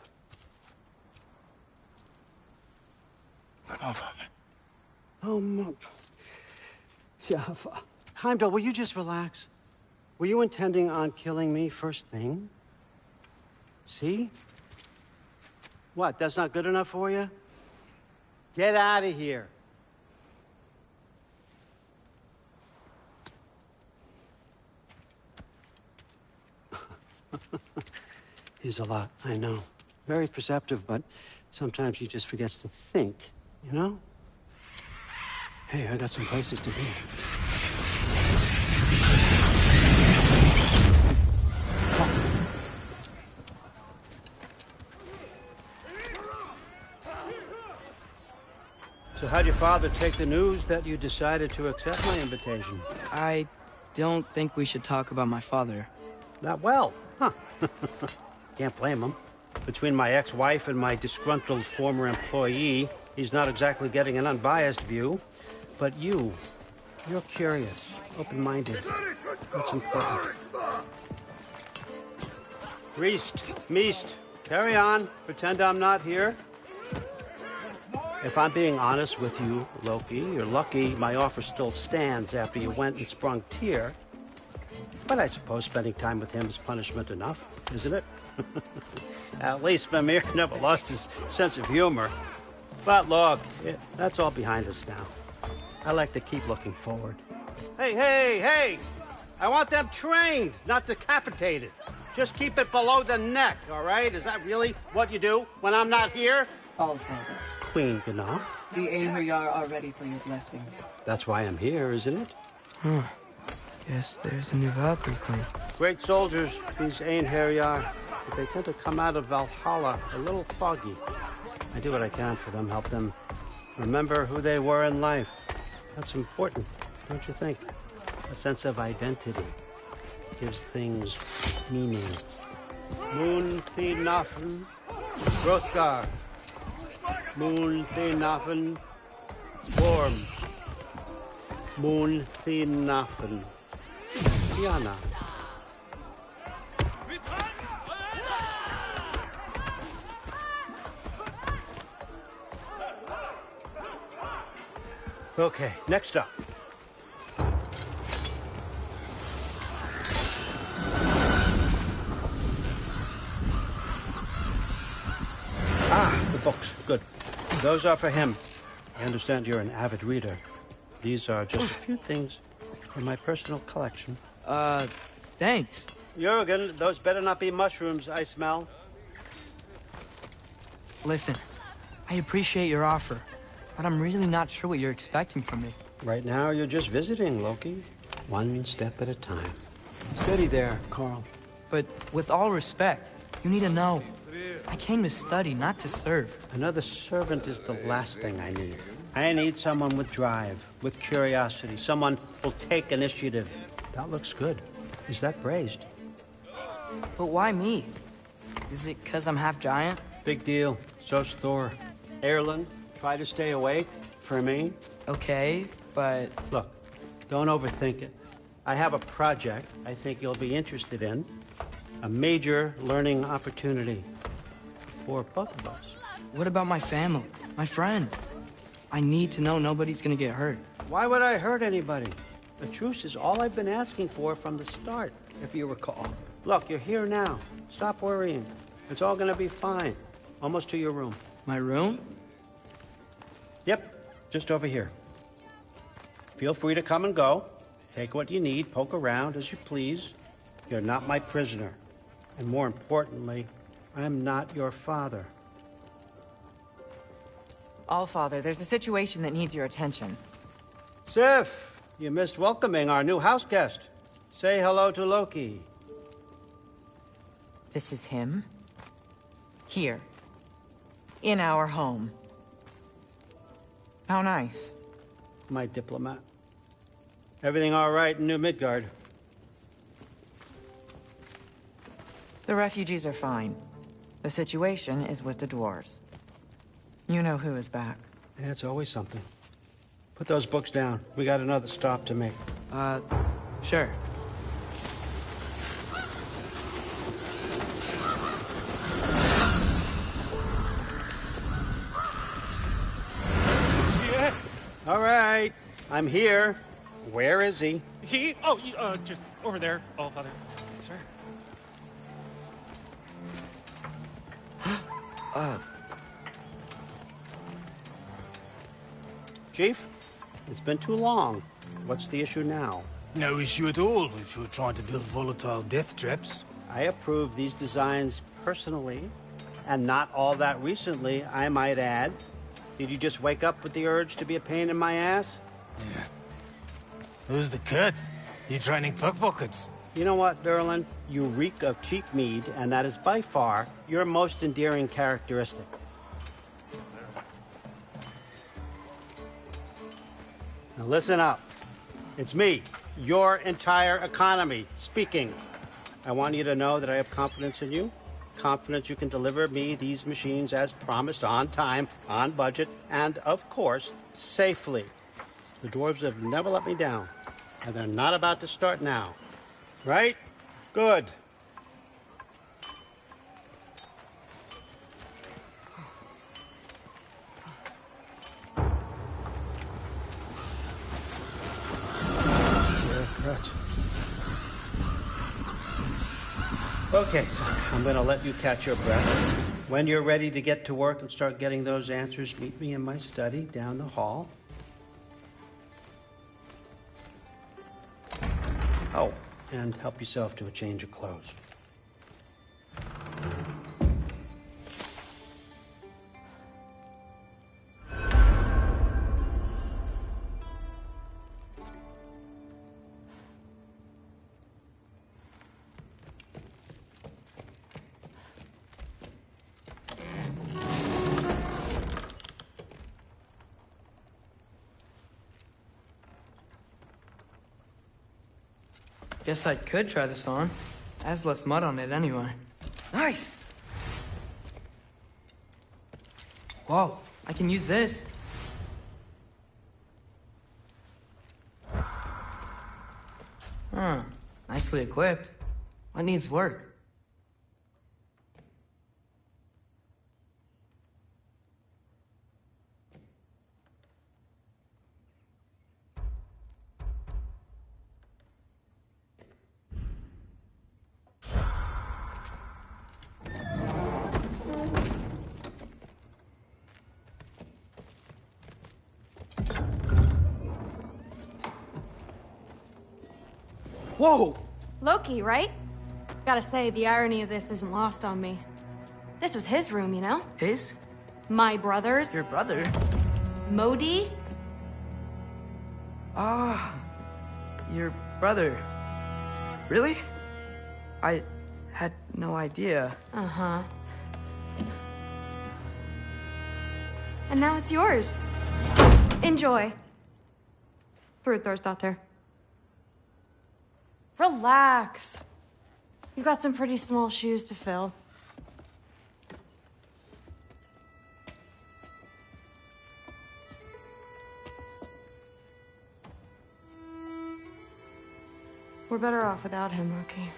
Oh, my... Heimdall, will you just relax? Were you intending on killing me first thing? See? What, that's not good enough for you? Get out of here. He's a lot, I know. Very perceptive, but sometimes he just forgets to think, you know? Hey, I got some places to be. So how'd your father take the news that you decided to accept my invitation? I don't think we should talk about my father. Not well, huh? Can't blame him. Between my ex-wife and my disgruntled former employee, he's not exactly getting an unbiased view. But you're curious, open-minded. That's important. Priest, Meest, carry on. Pretend I'm not here. If I'm being honest with you, Loki, you're lucky my offer still stands after you went and sprung Tyr. But I suppose spending time with him is punishment enough, isn't it? At least Mimir never lost his sense of humor. But look, that's all behind us now. I like to keep looking forward. Hey! I want them trained, not decapitated. Just keep it below the neck, all right? Is that really what you do when I'm not here? All, Father. Queen Gná. The Einherjar are ready for your blessings. That's why I'm here, isn't it? Huh. Guess there's a new Valkyrie queen. Great soldiers, these Einherjar. But they tend to come out of Valhalla a little foggy. I do what I can for them, help them remember who they were in life. That's important, don't you think? A sense of identity gives things meaning. Moon Thinafen, Hrothgar. Moon Thinafen, Worm. Moon Thinafen, Diana. Okay, next up. The books. Good. Those are for him. I understand you're an avid reader. These are just a few things from my personal collection. Thanks. Jurgen, those better not be mushrooms I smell. Listen, I appreciate your offer, but I'm really not sure what you're expecting from me. Right now, you're just visiting, Loki. One step at a time. Steady there, Carl. But with all respect, you need to know. I came to study, not to serve. Another servant is the last thing I need. I need someone with drive, with curiosity, someone who'll take initiative. That looks good. Is that praised? But why me? Is it because I'm half giant? Big deal. So's Thor. Erlen, try to stay awake for me. Okay, but... Look, don't overthink it. I have a project I think you'll be interested in. A major learning opportunity for both of us. What about my family? My friends? I need to know nobody's gonna get hurt. Why would I hurt anybody? A truce is all I've been asking for from the start, if you recall. Look, you're here now. Stop worrying. It's all gonna be fine. Almost to your room. My room? Yep, just over here. Feel free to come and go. Take what you need, poke around as you please. You're not my prisoner. And more importantly, I'm not your father. Allfather, there's a situation that needs your attention. Sif, you missed welcoming our new house guest. Say hello to Loki. This is him? Here. In our home. How nice. My diplomat. Everything all right in New Midgard? The refugees are fine. The situation is with the dwarves. You know who is back. Yeah, it's always something. Put those books down. We got another stop to make. Sure. Yeah. All right. I'm here. Where is he? He? Oh, just over there, All Father. Sir. Chief, it's been too long. What's the issue now? No issue at all if you're trying to build volatile death traps. I approve these designs personally, and not all that recently, I might add. Did you just wake up with the urge to be a pain in my ass? Yeah. Who's the cut? You training pickpockets? You know what, Derlin? You reek of cheap mead, and that is by far your most endearing characteristic. Now listen up. It's me, your entire economy, speaking. I want you to know that I have confidence in you. Confidence you can deliver me these machines as promised, on time, on budget, and, of course, safely. The dwarves have never let me down, and they're not about to start now. Right? Good. Okay, son, I'm going to let you catch your breath. When you're ready to get to work and start getting those answers, meet me in my study down the hall. Oh, and help yourself to a change of clothes. Guess I could try this on. Has less mud on it anyway. Nice! Whoa, I can use this. Huh, nicely equipped. What needs work? Whoa! Loki, right? Gotta say, the irony of this isn't lost on me. This was his room, you know? His? My brother's. Your brother? Modi? Ah, your brother. Really? I had no idea. Uh-huh. And now it's yours. Enjoy. Daughter. Relax. You got some pretty small shoes to fill. We're better off without him, Loki.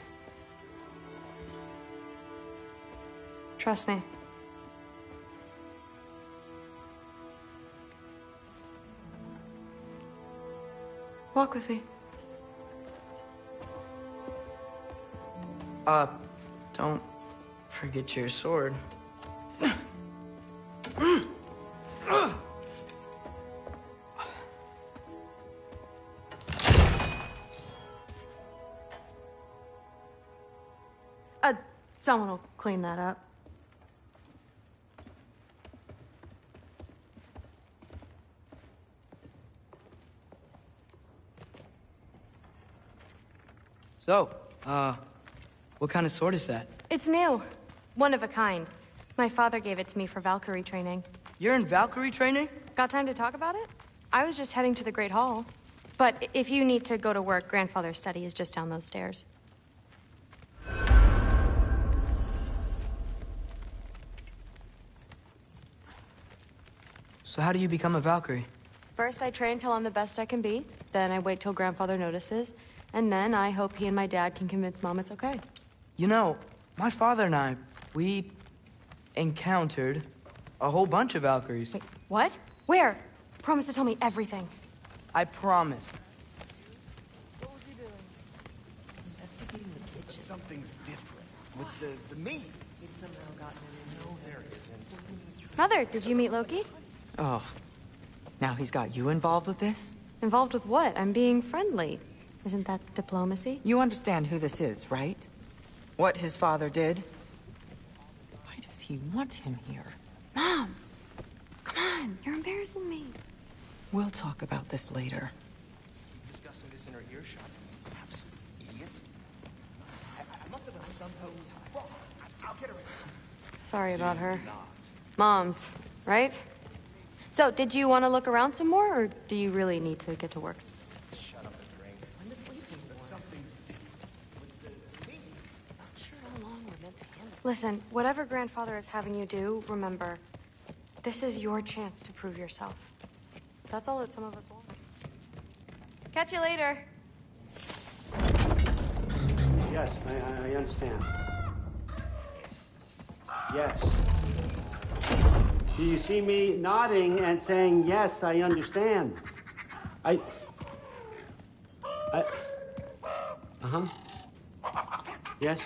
Trust me. Walk with me. Don't forget your sword. Someone will clean that up. So, what kind of sword is that? It's new. One of a kind. My father gave it to me for Valkyrie training. You're in Valkyrie training? Got time to talk about it? I was just heading to the Great Hall. But if you need to go to work, Grandfather's study is just down those stairs. So how do you become a Valkyrie? First, I train till I'm the best I can be. Then I wait till Grandfather notices. And then I hope he and my dad can convince Mom it's okay. You know, my father and I, we encountered a whole bunch of Valkyries. Wait, what? Where? Promise to tell me everything. I promise. What was he doing? Investigating the kitchen. Something's different with the meat. He'd somehow gotten in. No, there isn't. Mother, did you meet Loki? Oh, now he's got you involved with this? Involved with what? I'm being friendly. Isn't that diplomacy? You understand who this is, right? What his father did? Why does he want him here? Mom! Come on, you're embarrassing me. We'll talk about this later. Discussing this in her earshot. Perhaps, idiot. I must have done something. I'll get her. Sorry about her. Moms, right? So, did you want to look around some more, or do you really need to get to work? Shut up and drink. When the sleeping But something's different with the meat. Not sure how long we're meant to handle. Listen, whatever Grandfather is having you do, remember, this is your chance to prove yourself. That's all that some of us want. Catch you later. Yes, I understand. Yes. Do you see me nodding and saying, yes, I understand? Uh-huh. Yes?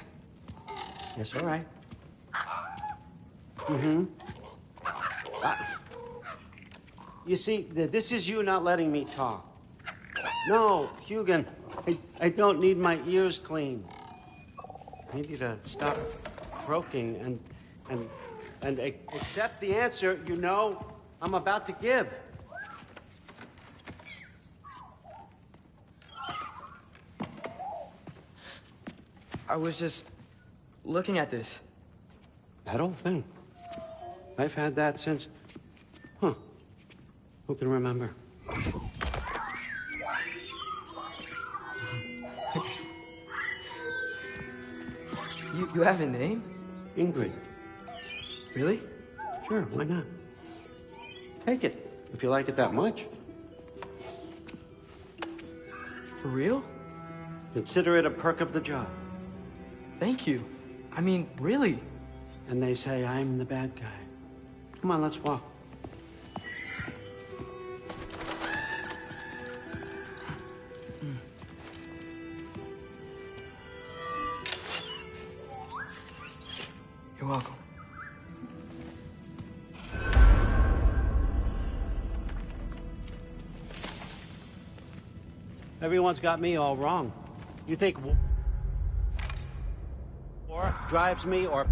Yes, all right. Mm-hmm. You see, this is you not letting me talk. No, Hugin, I don't need my ears cleaned. I need you to stop croaking and accept the answer you know I'm about to give. I was just looking at this. That old thing. I've had that since... Huh. Who can remember? You have a name? Ingrid. Really? Sure, why not? Take it, if you like it that much. For real? Consider it a perk of the job. Thank you. I mean, really. And they say I'm the bad guy. Come on, let's walk. You're welcome. Everyone's got me all wrong. You think war drives me or...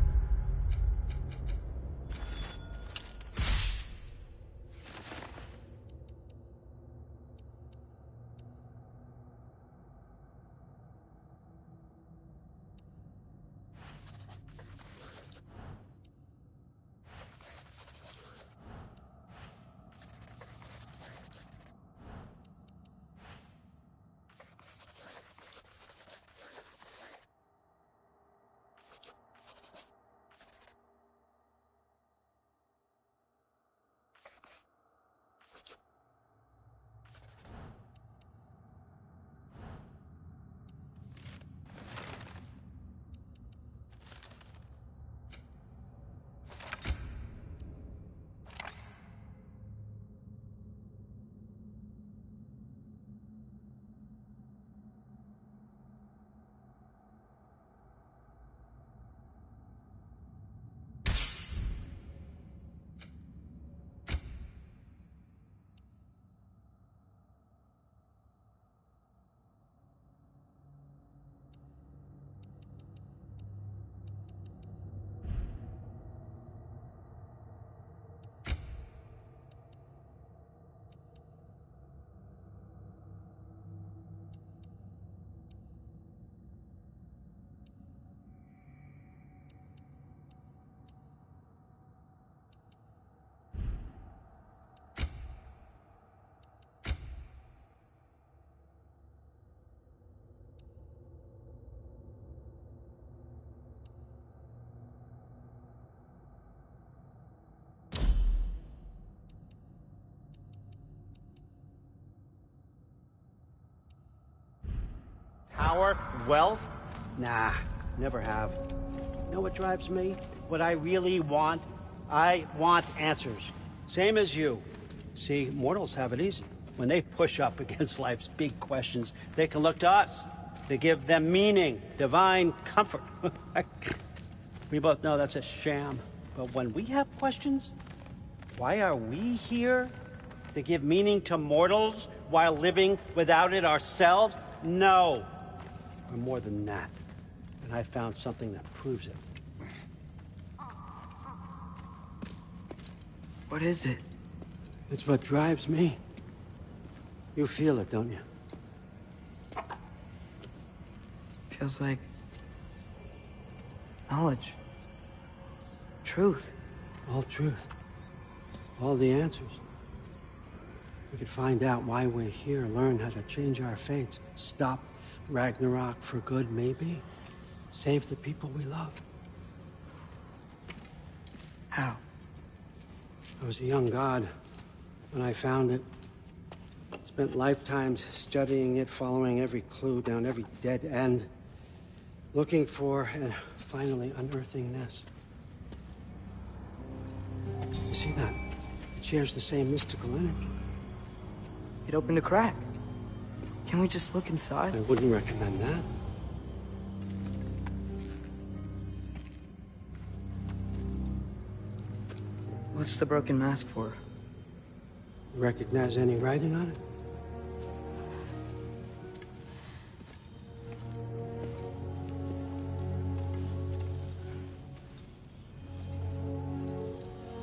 power, wealth? Nah, never have. You know what drives me? What I really want? I want answers. Same as you. See, mortals have it easy. When they push up against life's big questions, they can look to us. They give them meaning, divine comfort. We both know that's a sham. But when we have questions, why are we here? To give meaning to mortals while living without it ourselves? No. We're more than that. And I found something that proves it. What is it? It's what drives me. You feel it, don't you? Feels like knowledge. Truth. All truth. All the answers. We could find out why we're here, learn how to change our fates, stop Ragnarok for good, maybe. Save the people we love. How? I was a young god when I found it. Spent lifetimes studying it, following every clue down every dead end, looking for and finally unearthing this. You see that? It shares the same mystical energy. It opened a crack. Can we just look inside? I wouldn't recommend that. What's the broken mask for? Recognize any writing on it?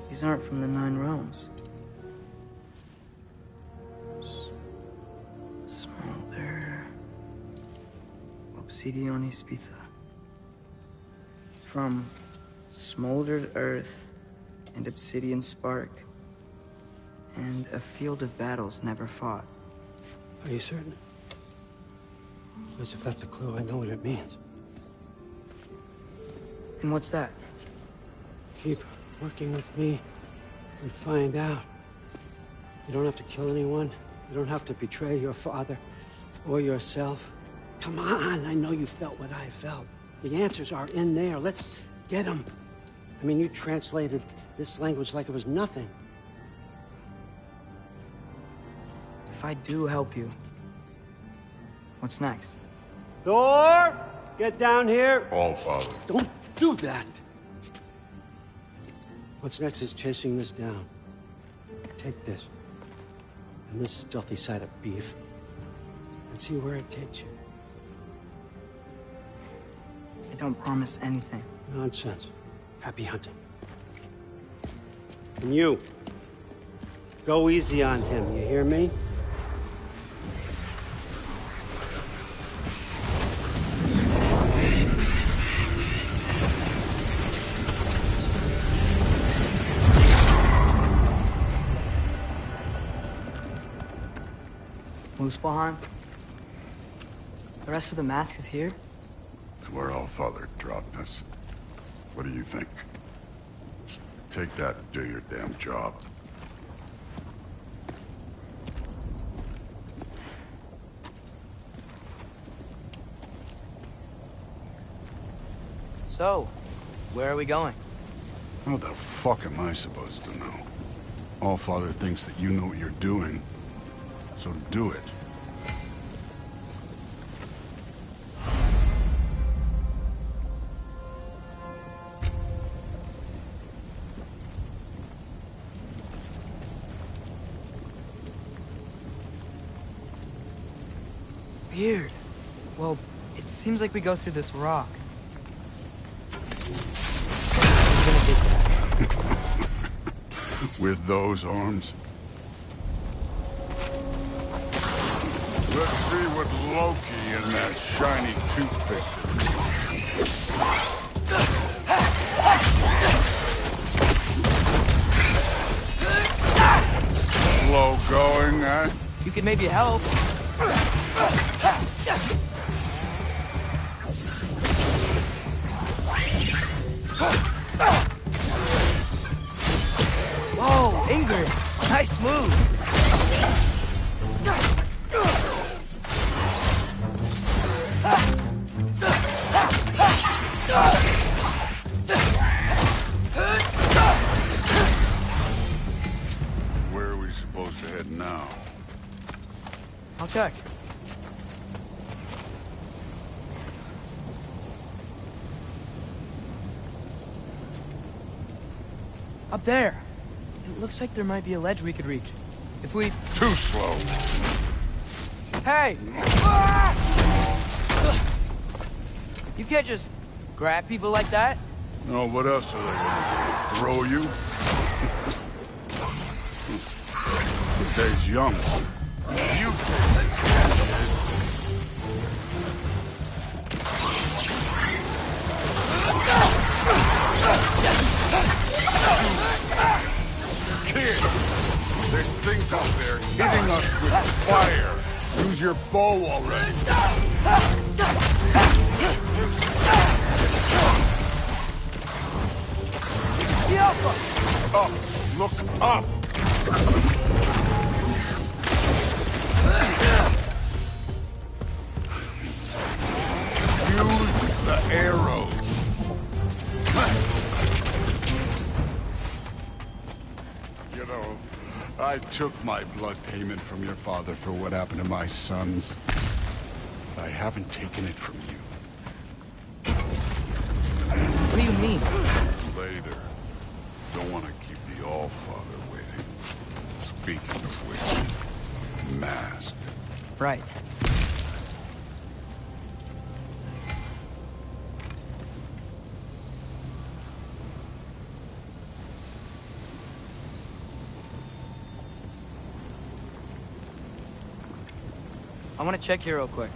These aren't from the Nine Realms. Smolder. Obsidione Spitha. From smoldered earth and obsidian spark, and a field of battles never fought. Are you certain? Because if that's a clue, I know what it means. And what's that? Keep working with me and find out. You don't have to kill anyone. You don't have to betray your father or yourself. Come on, I know you felt what I felt. The answers are in there. Let's get them. I mean, you translated this language like it was nothing. If I do help you, what's next? Thor! Get down here! All Father. Don't do that! What's next is chasing this down. Take this, and this stealthy side of beef, and see where it takes you. I don't promise anything. Nonsense. Happy hunting. And you, go easy on him, you hear me? Muspelheim? The rest of the mask is here? It's where All Father dropped us. What do you think? Just take that and do your damn job. So, where are we going? What the fuck am I supposed to know? All Father thinks that you know what you're doing, so do it. Weird. Well, it seems like we go through this rock. With those arms? Let's see what Loki and that shiny toothpick do. Slow going, eh? You could maybe help. Whoa, Ingrid! Nice move! supposed to head now? I'll check. Up there. It looks like there might be a ledge we could reach. If we... Too slow. Hey! Ah! You can't just grab people like that. No, what else are they gonna do? Throw you? The day's young. You Kid, there's things out there hitting us with fire. Use your bow already. Up! Look up! Use the arrows. You know, I took my blood payment from your father for what happened to my sons. But I haven't taken it from you. What do you mean? Later. Don't want to keep the All-Father waiting. Speaking of which, mask. Right. I want to check here real quick.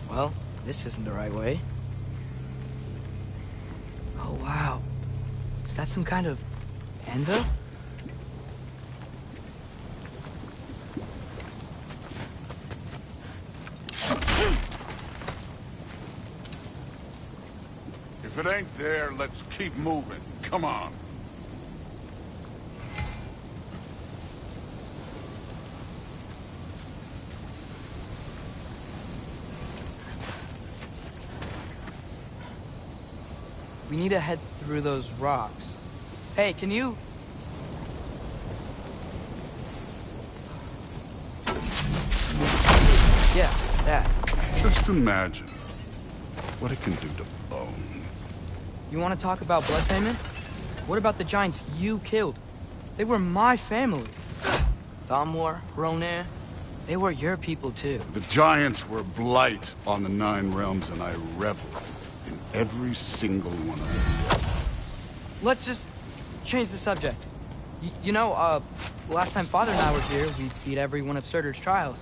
Well, this isn't the right way. Oh, wow. Is that some kind of endo? If it ain't there, let's keep moving. Come on. We need to head through those rocks. Hey, can you... Yeah, that. Just imagine what it can do to bone. You want to talk about blood payment? What about the giants you killed? They were my family. Thamur, Ronair, they were your people too. The giants were blight on the Nine Realms, and I reveled in every single one of them. Let's just change the subject. You know, last time Father and I were here, we beat every one of Surtur's trials.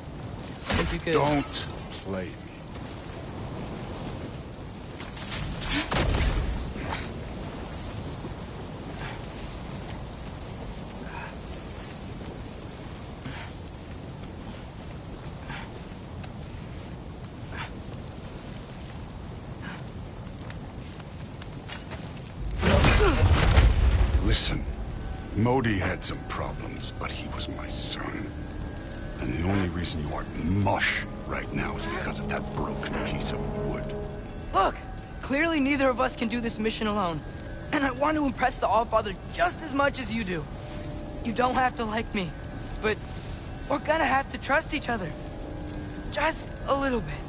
I think you could... Don't play me. Listen, Modi had some problems, but he was my son. And the only reason you aren't mush right now is because of that broken piece of wood. Look! Clearly neither of us can do this mission alone. And I want to impress the Allfather just as much as you do. You don't have to like me, but we're gonna have to trust each other. Just a little bit.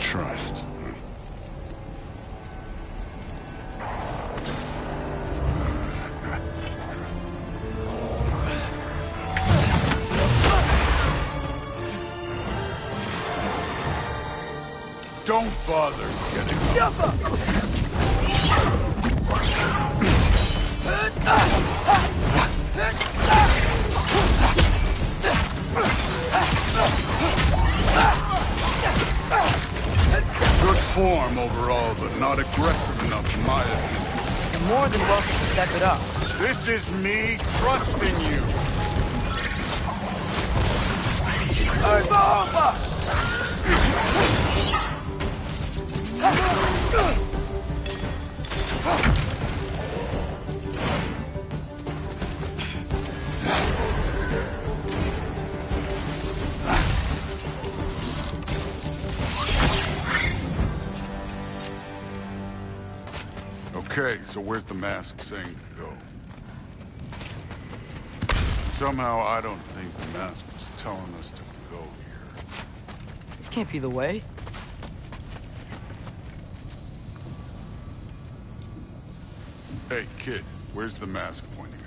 Trust. Don't bother getting up. Good form overall, but not aggressive enough in my opinion. You're more than welcome to step it up. This is me trusting you. Okay, so where's the mask saying to go? Somehow I don't think the mask was telling us to go here. This can't be the way. Hey, kid, where's the mask pointing us?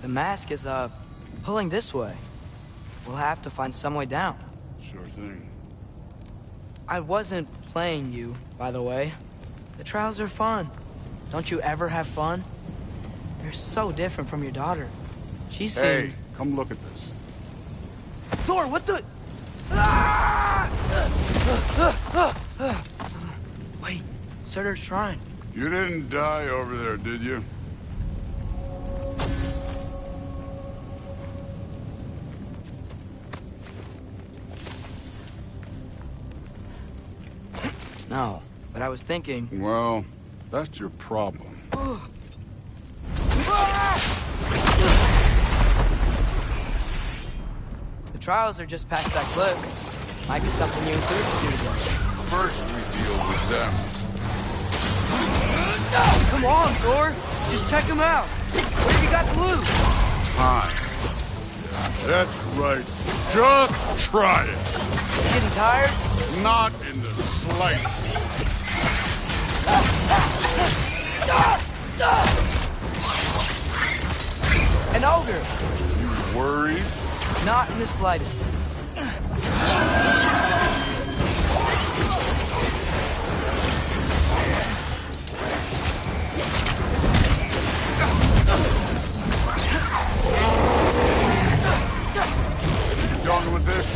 The mask is, pulling this way. We'll have to find some way down. Sure thing. I wasn't playing you, by the way. The trials are fun. Don't you ever have fun? You're so different from your daughter. She seemed... Hey, come look at this. Thor, what the... Wait, Surtur's shrine. You didn't die over there, did you? No, but I was thinking... Well, that's your problem. The trials are just past that cliff. Might be something you and Thor can do together. First, we deal with them. Come on, Thor! Just check them out! What have you got to lose? Time. That's right. Just try it. Getting tired? Not in the slightest. An ogre! You worried? Not in the slightest. You done with this?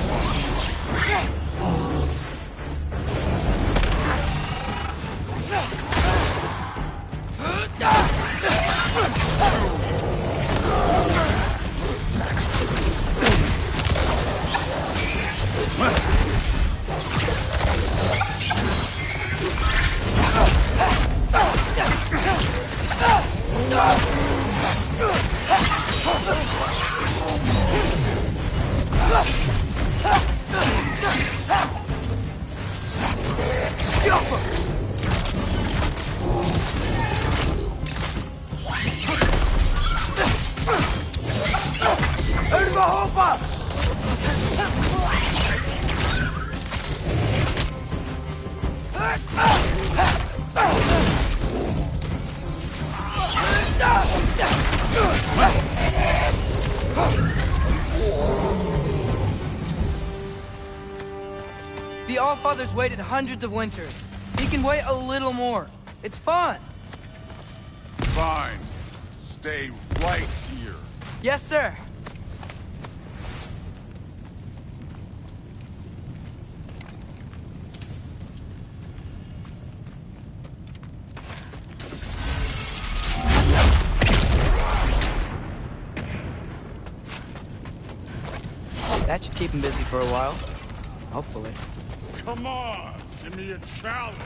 The Allfather's waited hundreds of winters. He can wait a little more. It's fun. Fine. Stay right here. Yes, sir. That should keep him busy for a while. Hopefully. Come on, give me a challenge.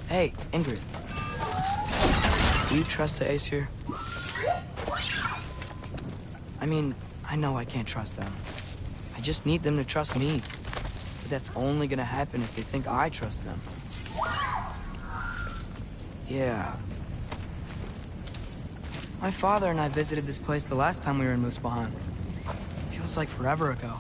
Hey, Ingrid. Do you trust the Aesir? I mean, I know I can't trust them. I just need them to trust me. But that's only gonna happen if they think I trust them. Yeah. My father and I visited this place the last time we were in Muspelheim. Feels like forever ago.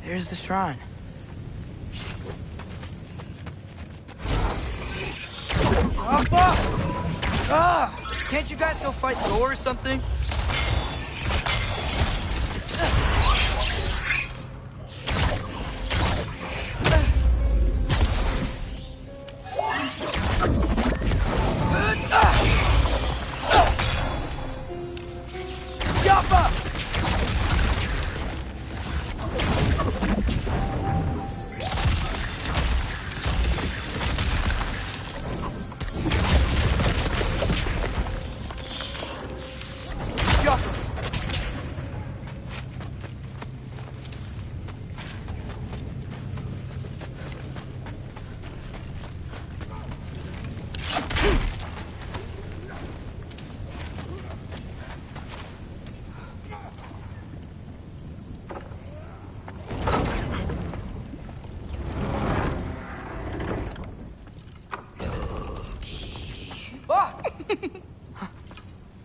There's the shrine. Can't you guys go fight Thor or something?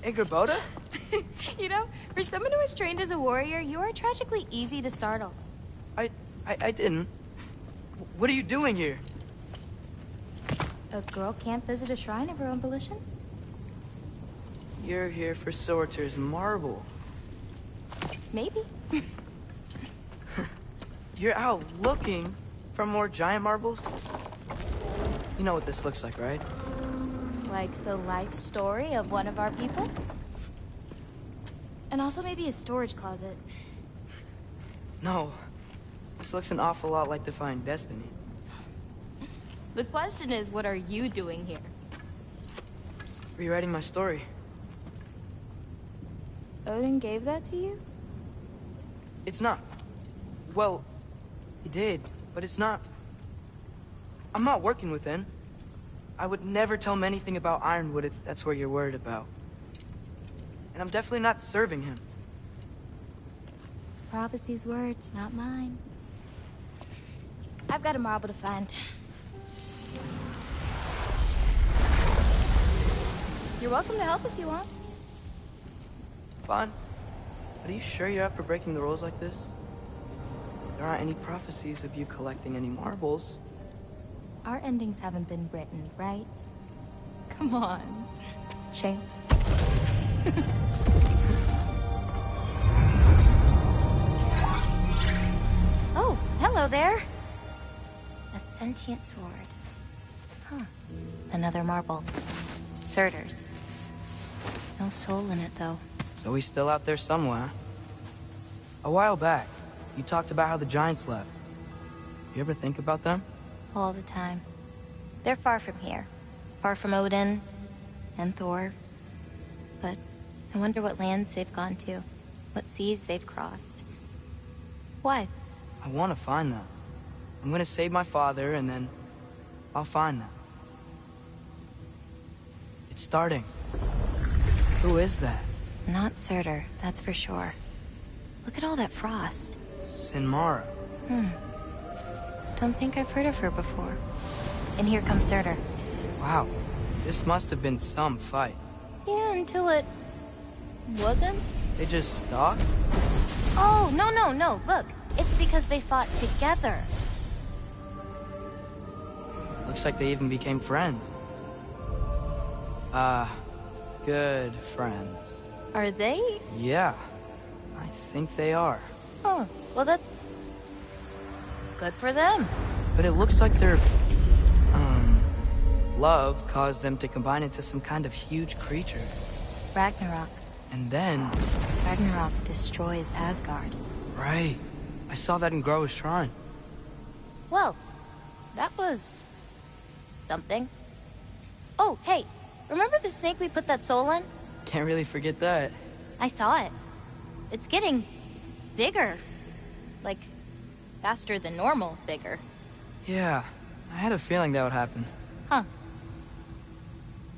Ingrid? You know, for someone who was trained as a warrior, you are tragically easy to startle. I didn't. What are you doing here? A girl can't visit a shrine of her own volition? You're here for Sorter's marble. Maybe. You're out looking for more giant marbles? You know what this looks like, right? Like the life story of one of our people? And also maybe a storage closet. No. This looks an awful lot like Defying Destiny. The question is, what are you doing here? Rewriting my story. Odin gave that to you? It's not... Well, he did, but it's not... I'm not working with him. I would never tell him anything about Ironwood if that's what you're worried about. And I'm definitely not serving him. It's prophecy's words, not mine. I've got a marble to find. You're welcome to help if you want. Fine. But are you sure you're up for breaking the rules like this? There aren't any prophecies of you collecting any marbles. Our endings haven't been written, right? Come on. Shame. Oh, hello there. A sentient sword. Huh. Another marble. Surtur's. No soul in it, though. So he's still out there somewhere. A while back, you talked about how the Giants left. You ever think about them? All the time. They're far from here. Far from Odin and Thor. But I wonder what lands they've gone to. What seas they've crossed. Why? I want to find them. I'm gonna save my father, and then I'll find them. It's starting. Who is that? Not Surtur, that's for sure. Look at all that frost. Sinmara. Don't think I've heard of her before. And here comes Surtur. Wow. This must have been some fight. Yeah, until it... wasn't? They just stalked? Oh, no. Look, it's because they fought together. Looks like they even became friends. Good friends. Are they? Yeah, I think they are. Oh, well that's... good for them. But it looks like their... love caused them to combine into some kind of huge creature. Ragnarok. And then... Ragnarok destroys Asgard. Right. I saw that in Groa's shrine. Well, that was... something. Oh, hey, remember the snake we put that soul in? Can't really forget that. I saw it. It's getting... bigger. Like, faster than normal bigger. Yeah, I had a feeling that would happen. Huh.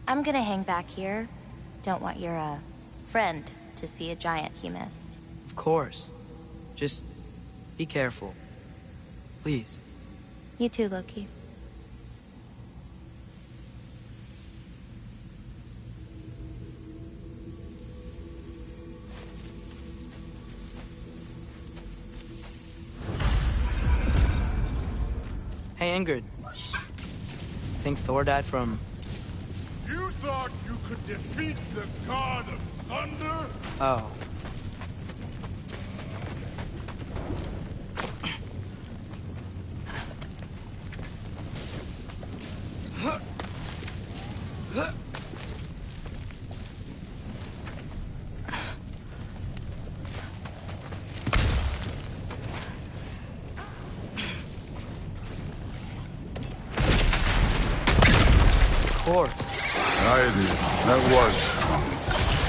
I'm gonna hang back here. Don't want your, friend to see a giant he missed. Of course. Just be careful. Please. You too, Loki. Hey, Ingrid. Think Thor died from... You thought you could defeat the god of thunder? Oh. I admit, that was fun.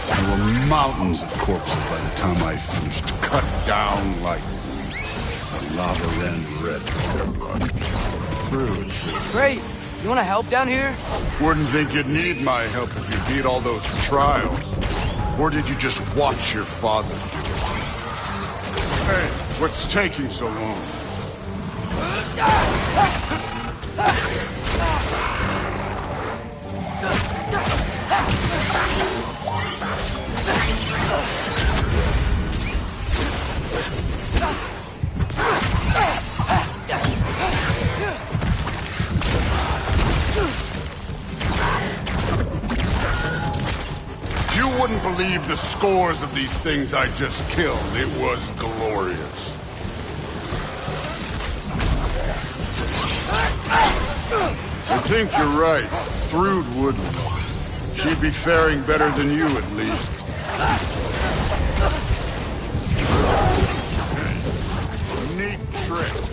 There were mountains of corpses by the time I finished, cut down like weeds. The lava ran red with their blood. True. Great! You wanna help down here? Wouldn't think you'd need my help if you beat all those trials. Or did you just watch your father do it? Hey, what's taking so long? wouldn't believe the scores of these things I just killed. It was glorious. I think you're right. Thrud wouldn't. She'd be faring better than you, at least. Neat trick.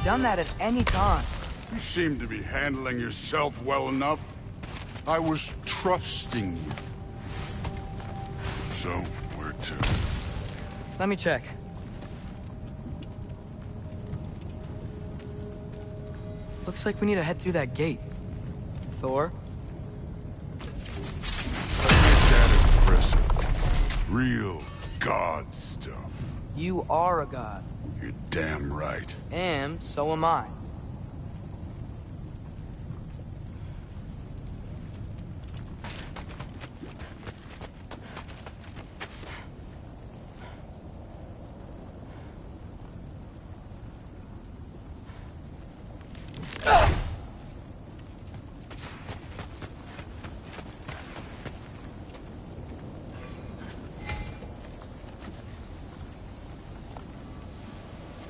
Done that at any time. You seem to be handling yourself well enough. I was trusting you. So, where to? Let me check. Looks like we need to head through that gate. Thor? That is impressive. Real god stuff. You are a god. You're damn right. And so am I.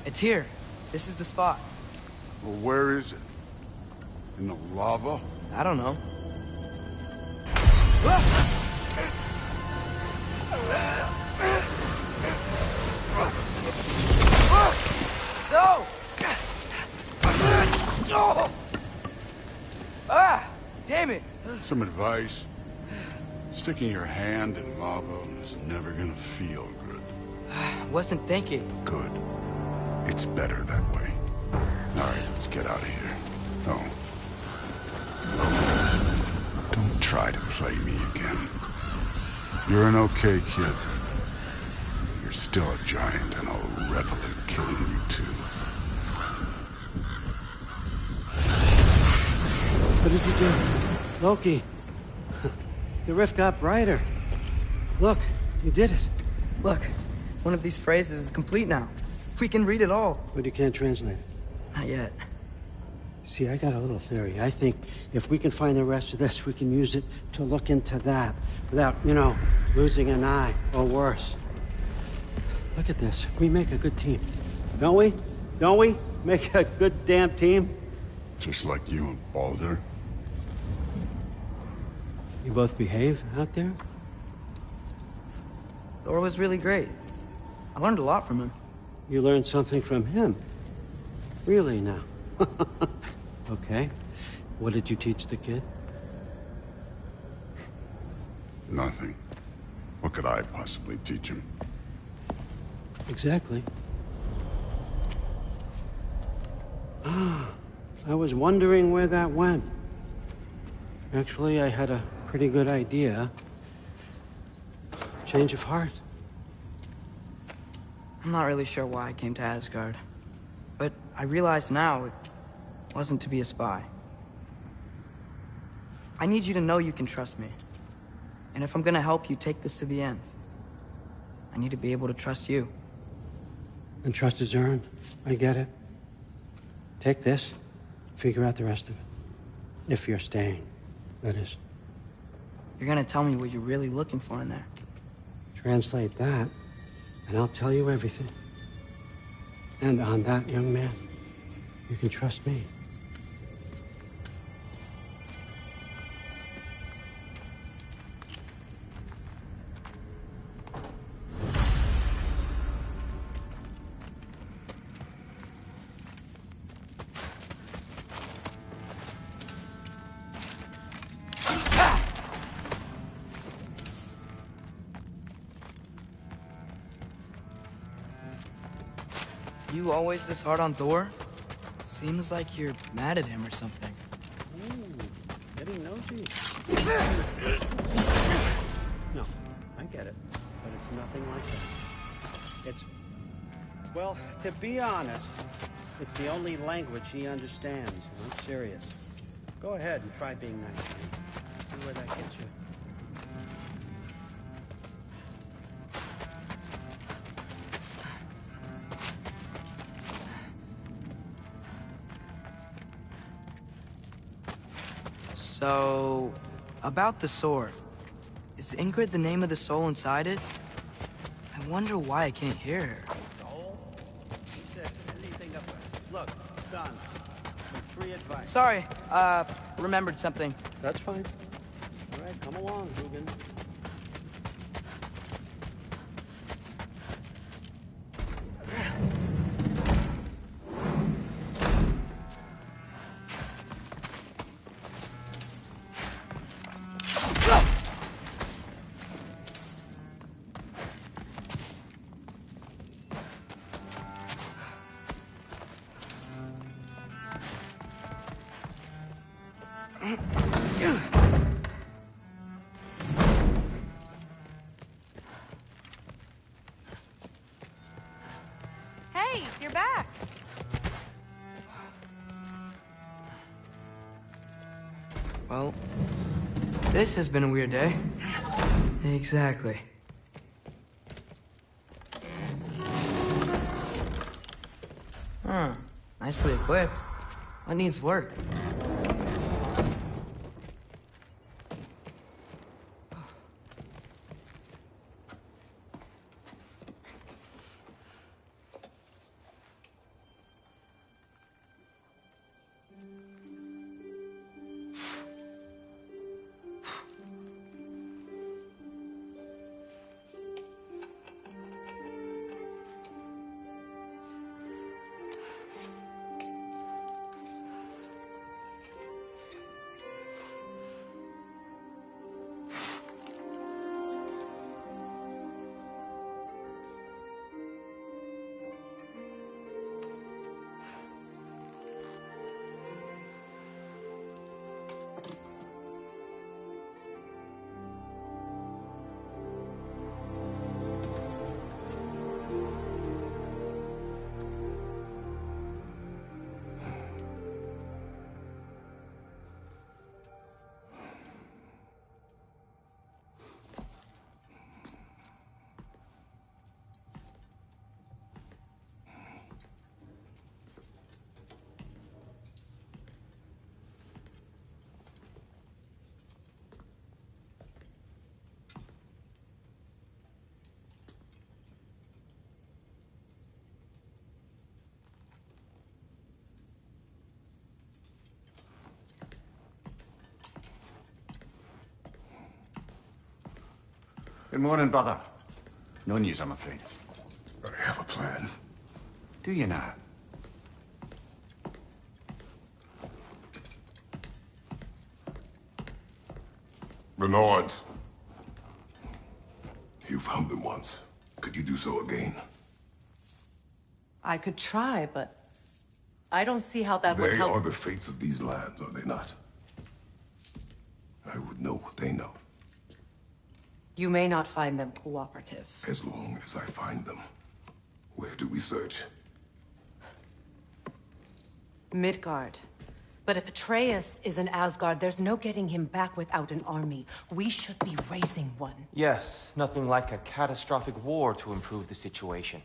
It's here. This is the spot. Well, where is it? In the lava? I don't know. No! Ah! Damn it! Some advice. Sticking your hand in lava is never gonna feel good. Wasn't thinking. Good. It's better that way. All right, let's get out of here. Oh. Don't try to play me again. You're an okay kid. You're still a giant, and I'll revel in killing you too. What did you do? Loki. The rift got brighter. Look, you did it. Look, one of these phrases is complete now. We can read it all. But you can't translate it. Not yet. See, I got a little theory. I think if we can find the rest of this, we can use it to look into that without, you know, losing an eye or worse. Look at this. We make a good team. Don't we? Don't we? Make a good damn team? Just like you and Baldur. You both behave out there? Thor was really great. I learned a lot from him. You learned something from him? Really now? Okay. What did you teach the kid? Nothing. What could I possibly teach him? Exactly. Ah, I was wondering where that went. Actually, I had a pretty good idea. Change of heart. I'm not really sure why I came to Asgard. But I realize now it wasn't to be a spy. I need you to know you can trust me. And if I'm gonna help you take this to the end, I need to be able to trust you. And trust is earned. I get it. Take this, figure out the rest of it. If you're staying, that is. You're gonna tell me what you're really looking for in there. Translate that, and I'll tell you everything. And on that, young man, you can trust me. You always this hard on Thor? Seems like you're mad at him or something. Ooh, getting nosy. No, I get it, but it's nothing like that. It's, well, to be honest, it's the only language he understands. I'm serious. Go ahead and try being nice. See where that gets you. So, about the sword. Is Ingrid the name of the soul inside it? I wonder why I can't hear her. Soul? He said anything up there. Look, done. With free advice. Sorry, remembered something. That's fine. All right, come along, Hugin. Hey, you're back. Well, this has been a weird day. Exactly. Huh. Nicely equipped. What needs work? Good morning, brother. No news, I'm afraid. I have a plan. Do you now? The Norns. You found them once. Could you do so again? I could try, but I don't see how that would They help. are the fates of these lands, are they not? I would know what they know. You may not find them cooperative. As long as I find them. Where do we search? Midgard. But if Atreus is in Asgard, there's no getting him back without an army. We should be raising one. Yes, nothing like a catastrophic war to improve the situation.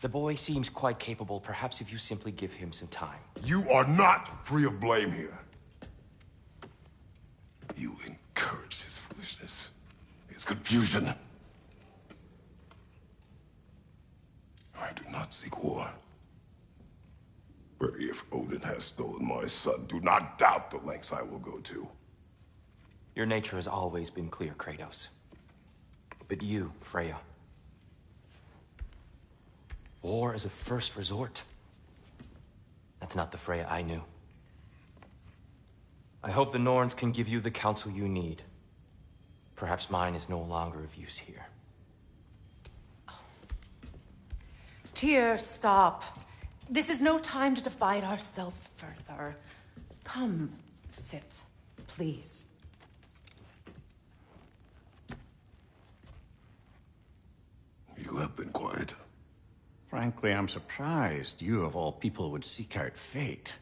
The boy seems quite capable. Perhaps if you simply give him some time. You are not free of blame here. You encouraged his foolishness. His confusion. I do not seek war. But if Odin has stolen my son, do not doubt the lengths I will go to. Your nature has always been clear, Kratos. But you, Freya. War is a first resort. That's not the Freya I knew. I hope the Norns can give you the counsel you need. Perhaps mine is no longer of use here. Tyr, stop. This is no time to divide ourselves further. Come, sit, please. You have been quiet. Frankly, I'm surprised you, of all people, would seek out fate.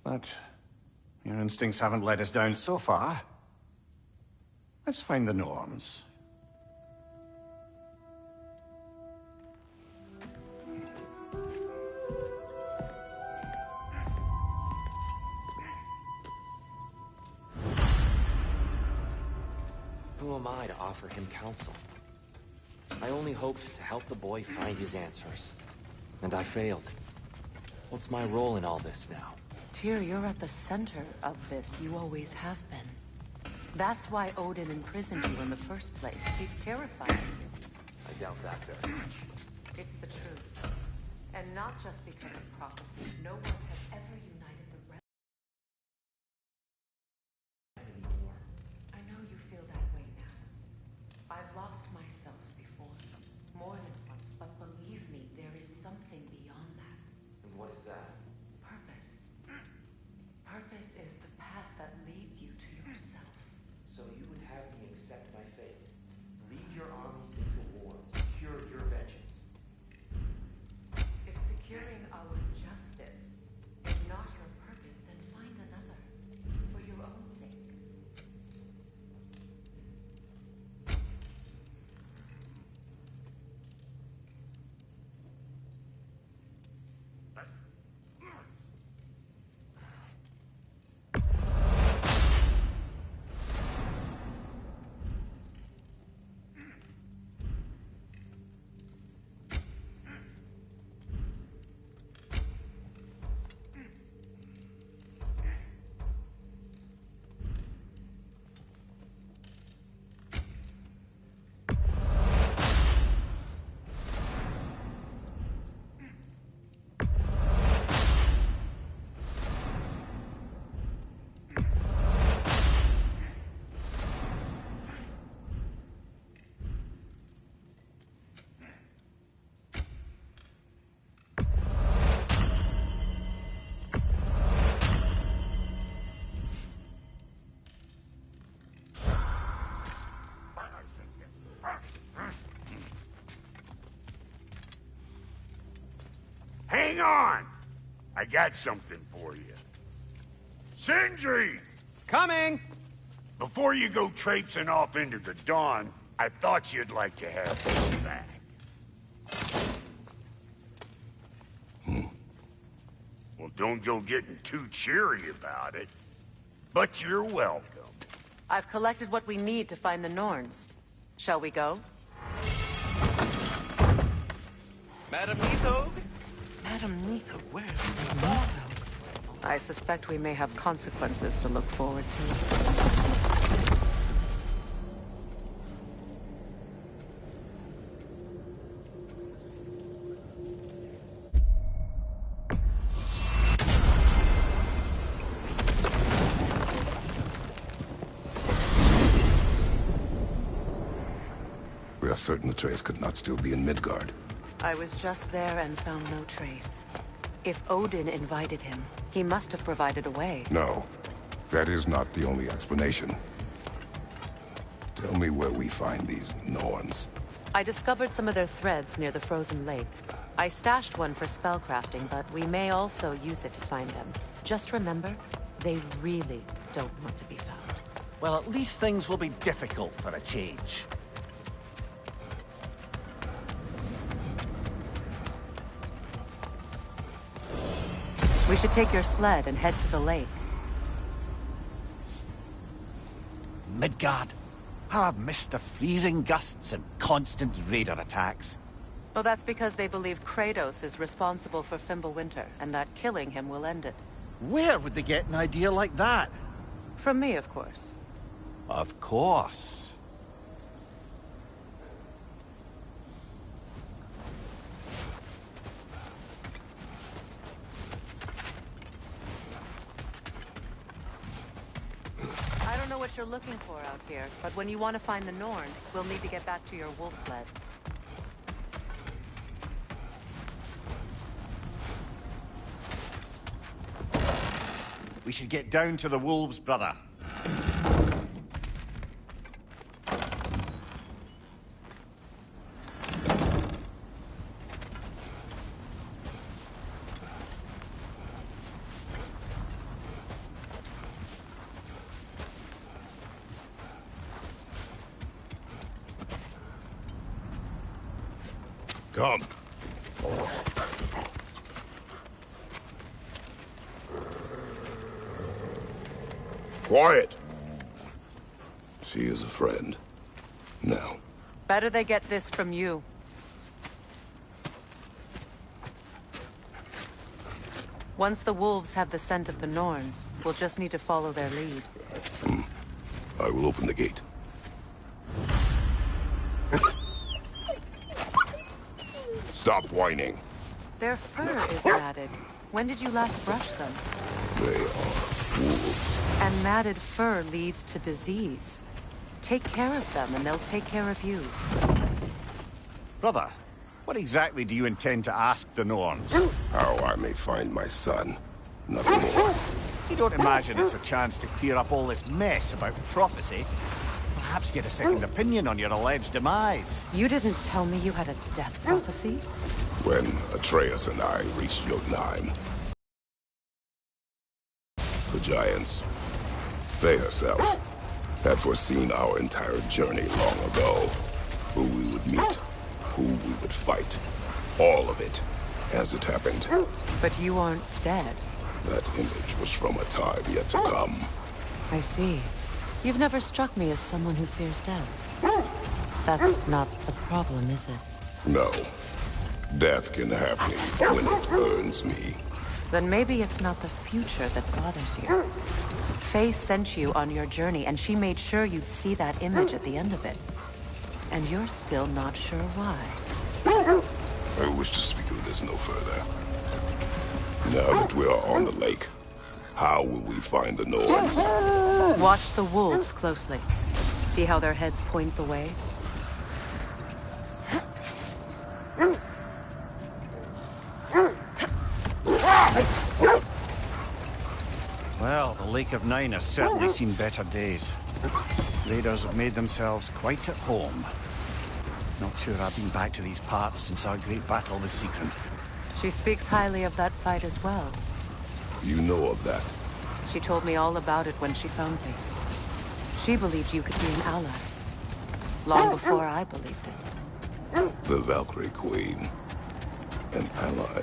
But your instincts haven't let us down so far. Let's find the norms. Who am I to offer him counsel? I only hoped to help the boy find his answers. And I failed. What's my role in all this now? Tyr, you're at the center of this. You always have been. That's why Odin imprisoned you in the first place. He's terrified of you. I doubt that very much. It's the truth. And not just because of prophecy. No one has ever united the realm. I know you feel that way now. I've lost myself before. More than once, but believe me, there is something beyond that. And what is that? Purpose. Purpose is the path that leads you to yourself. So you would have me accept my fate, lead your armies into war, secure your vengeance. If securing our justice is not your purpose, then find another. For your own sake. Hang on! I got something for you. Sindri! Coming! Before you go traipsing off into the dawn, I thought you'd like to have this back. Well, don't go getting too cheery about it. But you're welcome. I've collected what we need to find the Norns. Shall we go? Madam Neathog? Madam Neathog, where's Neathog? I suspect we may have consequences to look forward to. We are certain the trace could not still be in Midgard. I was just there and found no trace. If Odin invited him, he must have provided a way. No, that is not the only explanation. Tell me where we find these Norns. I discovered some of their threads near the frozen lake. I stashed one for spellcrafting, but we may also use it to find them. Just remember, they really don't want to be found. Well, at least things will be difficult for a change. We should take your sled and head to the lake. Midgard. How I've missed the freezing gusts and constant raider attacks. Well, that's because they believe Kratos is responsible for Fimbulwinter, and that killing him will end it. Where would they get an idea like that? From me, of course. Of course. I don't know what you're looking for out here, but when you want to find the Norns, we'll need to get back to your wolf sled. We should get down to the wolves, brother. Come. Quiet. She is a friend. Now. Better they get this from you. Once the wolves have the scent of the Norns, we'll just need to follow their lead. I will open the gate. Stop whining. Their fur is matted. When did you last brush them? They are wolves. And matted fur leads to disease. Take care of them, and they'll take care of you. Brother, what exactly do you intend to ask the Norns? How I may find my son. Nothing more. You don't imagine it's a chance to clear up all this mess about prophecy? Perhaps get a second opinion on your alleged demise. You didn't tell me you had a death prophecy? When Atreus and I reached Jotunheim, the giants, they herself, had foreseen our entire journey long ago. Who we would meet, who we would fight. All of it, as it happened. But you aren't dead. That image was from a time yet to come. I see. You've never struck me as someone who fears death. That's not the problem, is it? No. Death can have me when it earns me. Then maybe it's not the future that bothers you. Faye sent you on your journey, and she made sure you'd see that image at the end of it. And you're still not sure why. I wish to speak of this no further. Now that we are on the lake, how will we find the Norns? Watch the wolves closely. See how their heads point the way? Well, the Lake of Nine has certainly seen better days. Raiders have made themselves quite at home. Not sure I've been back to these parts since our great battle with Secret. She speaks highly of that fight as well. You know of that? She told me all about it when she found me. She believed you could be an ally. Long before I believed it. The Valkyrie Queen. An ally.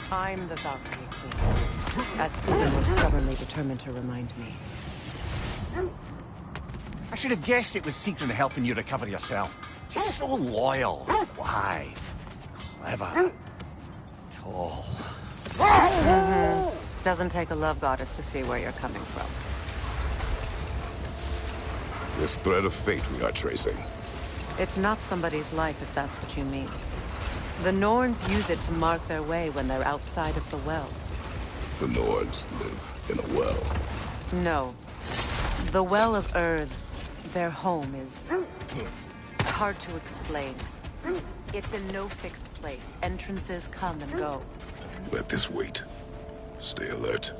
I'm the Valkyrie Queen. As Sigurd was stubbornly determined to remind me. I should have guessed it was Secret helping you recover yourself. She's so loyal, wise, clever, tall. Doesn't take a love goddess to see where you're coming from. This thread of fate we are tracing. It's not somebody's life, if that's what you mean. The Norns use it to mark their way when they're outside of the well. The Norns live in a well. No. The Well of Earth, their home, is hard to explain. It's in no fixed place. Entrances come and go. Let this wait. Stay alert.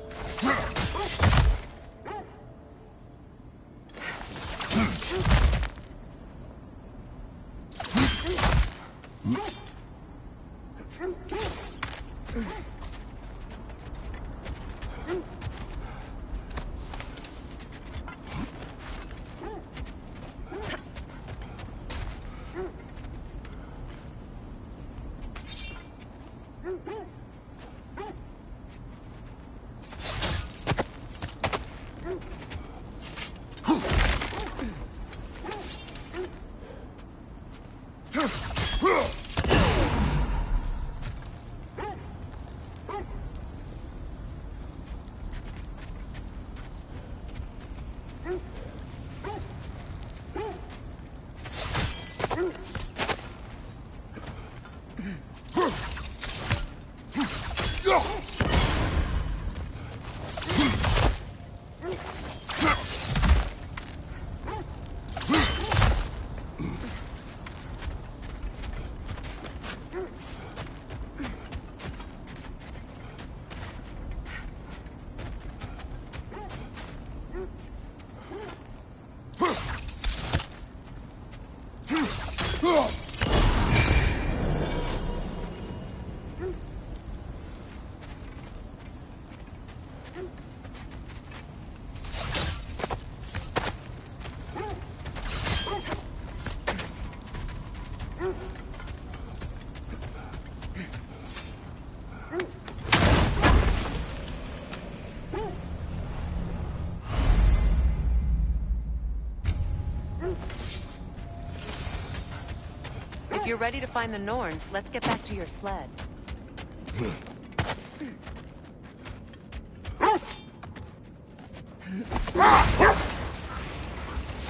If you're ready to find the Norns, let's get back to your sled.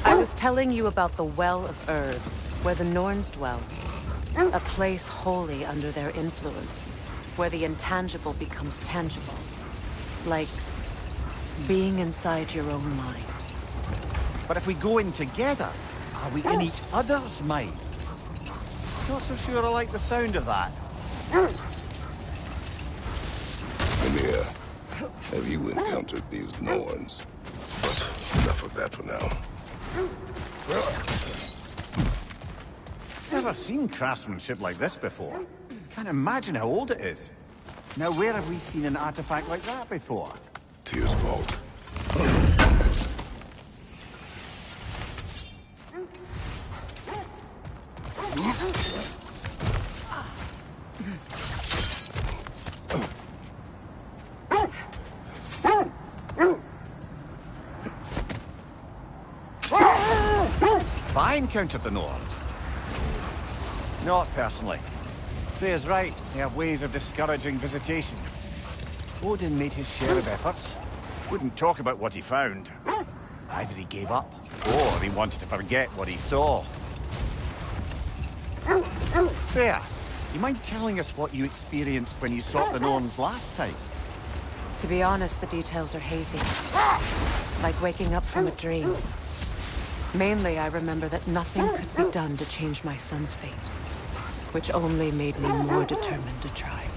I was telling you about the Well of Erd, where the Norns dwell. A place wholly under their influence, where the intangible becomes tangible. Like being inside your own mind. But if we go in together, are we in each other's mind? Not so sure I like the sound of that. Come here. Have you encountered these Norns? But enough of that for now. Never seen craftsmanship like this before. Can't imagine how old it is. Now where have we seen an artifact like that before? Tyr's vault. I encountered the Norns. Not personally. Freya's right, they have ways of discouraging visitation. Odin made his share of efforts. Wouldn't talk about what he found. Either he gave up, or he wanted to forget what he saw. Freya, you mind telling us what you experienced when you sought the Norns last time? To be honest, the details are hazy. Like waking up from a dream. Mainly, I remember that nothing could be done to change my son's fate. Which only made me more determined to try.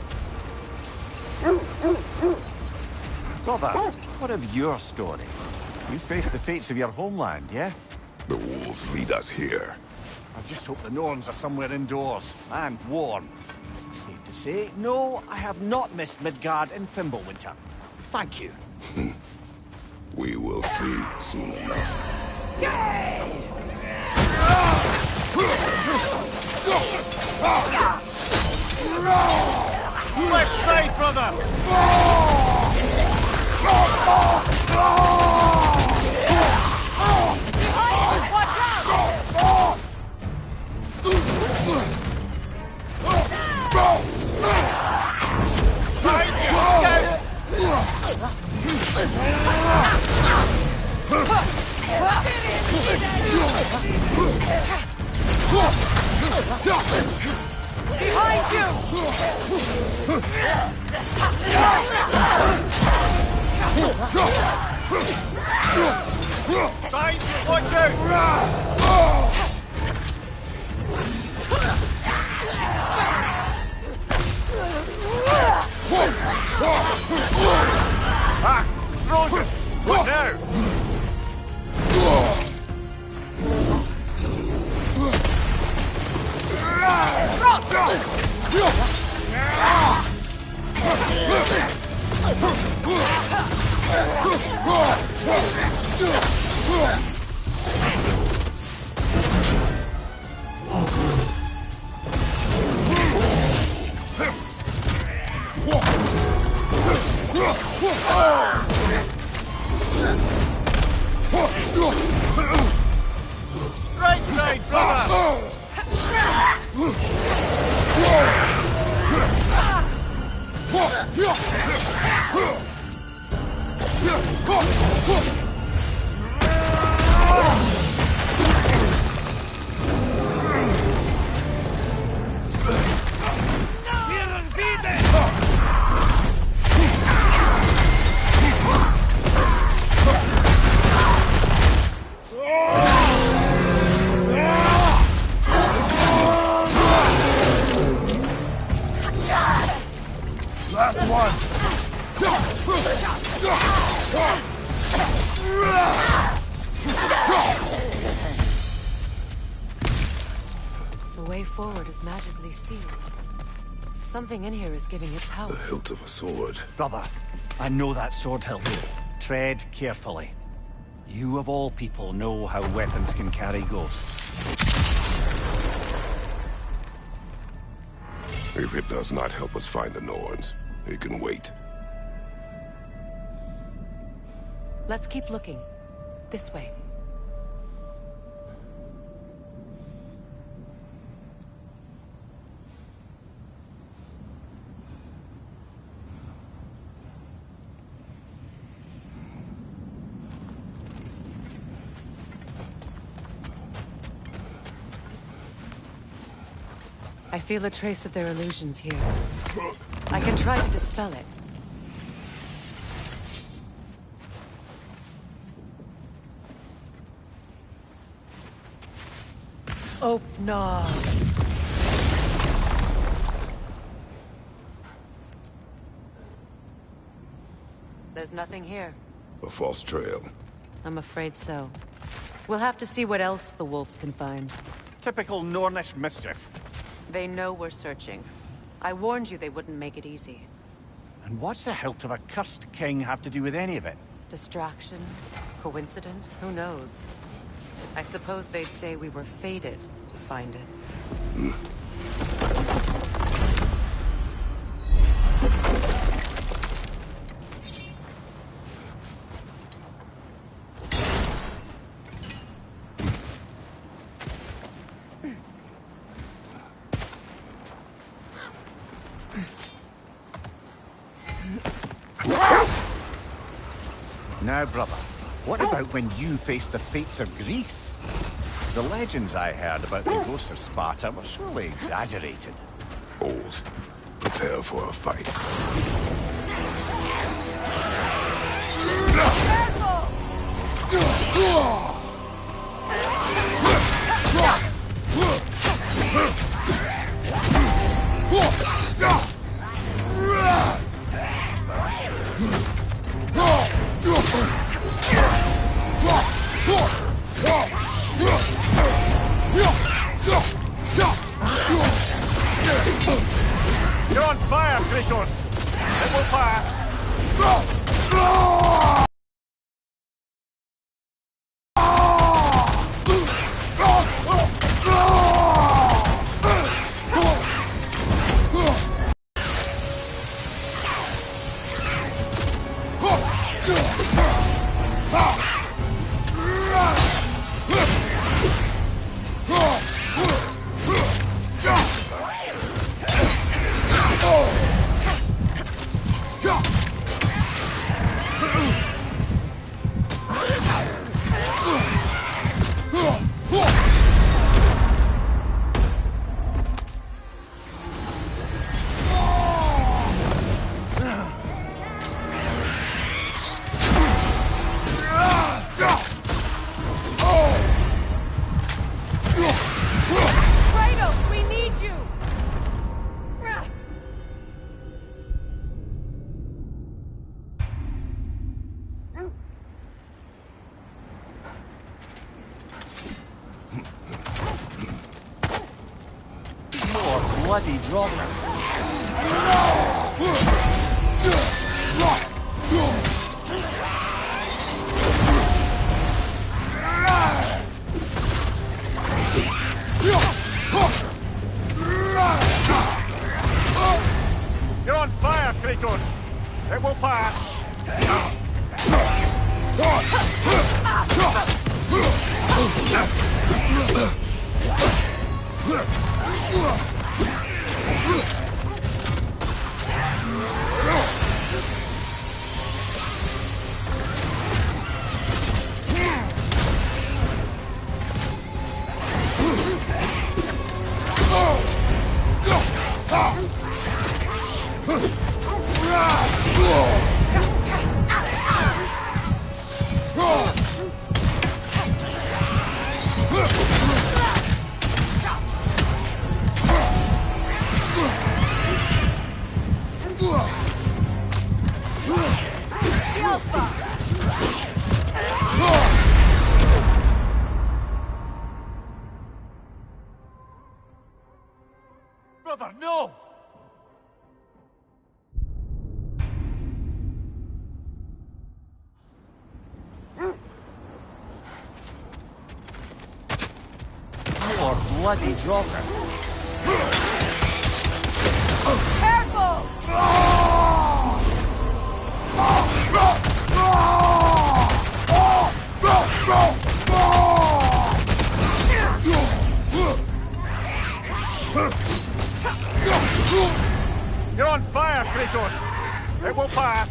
Brother, what of your story? You faced the fates of your homeland, yeah? The wolves lead us here. I just hope the Norns are somewhere indoors, and warm. Safe to say, no, I have not missed Midgard in Fimbulwinter. Thank you. We will see soon enough. Left side, brother! Behind you! Watch out! Ah! Frozen! What now? Right side, brother! Last one! The way forward is magically sealed. Something in here is giving it power. The hilt of a sword. Brother, I know that sword hilt. Tread carefully. You of all people know how weapons can carry ghosts. If it does not help us find the Norns, it can wait. Let's keep looking. This way. I feel a trace of their illusions here. I can try to dispel it. Oh, no. There's nothing here. A false trail. I'm afraid so. We'll have to see what else the wolves can find. Typical Nornish mischief. They know we're searching. I warned you they wouldn't make it easy. And what's the hilt of a cursed king have to do with any of it? Distraction? Coincidence? Who knows? I suppose they'd say we were fated to find it. Now, brother, what about when you faced the fates of Greece? The legends I heard about the ghost of Sparta were surely exaggerated. Old. Prepare for a fight. You're on fire, Kratos! It will pass! Kratos, we need you! More bloody drama. You're on fire, Kratos! It will pass! Brother, no! More bloody drama. Careful! You're on fire, Kratos! It will pass!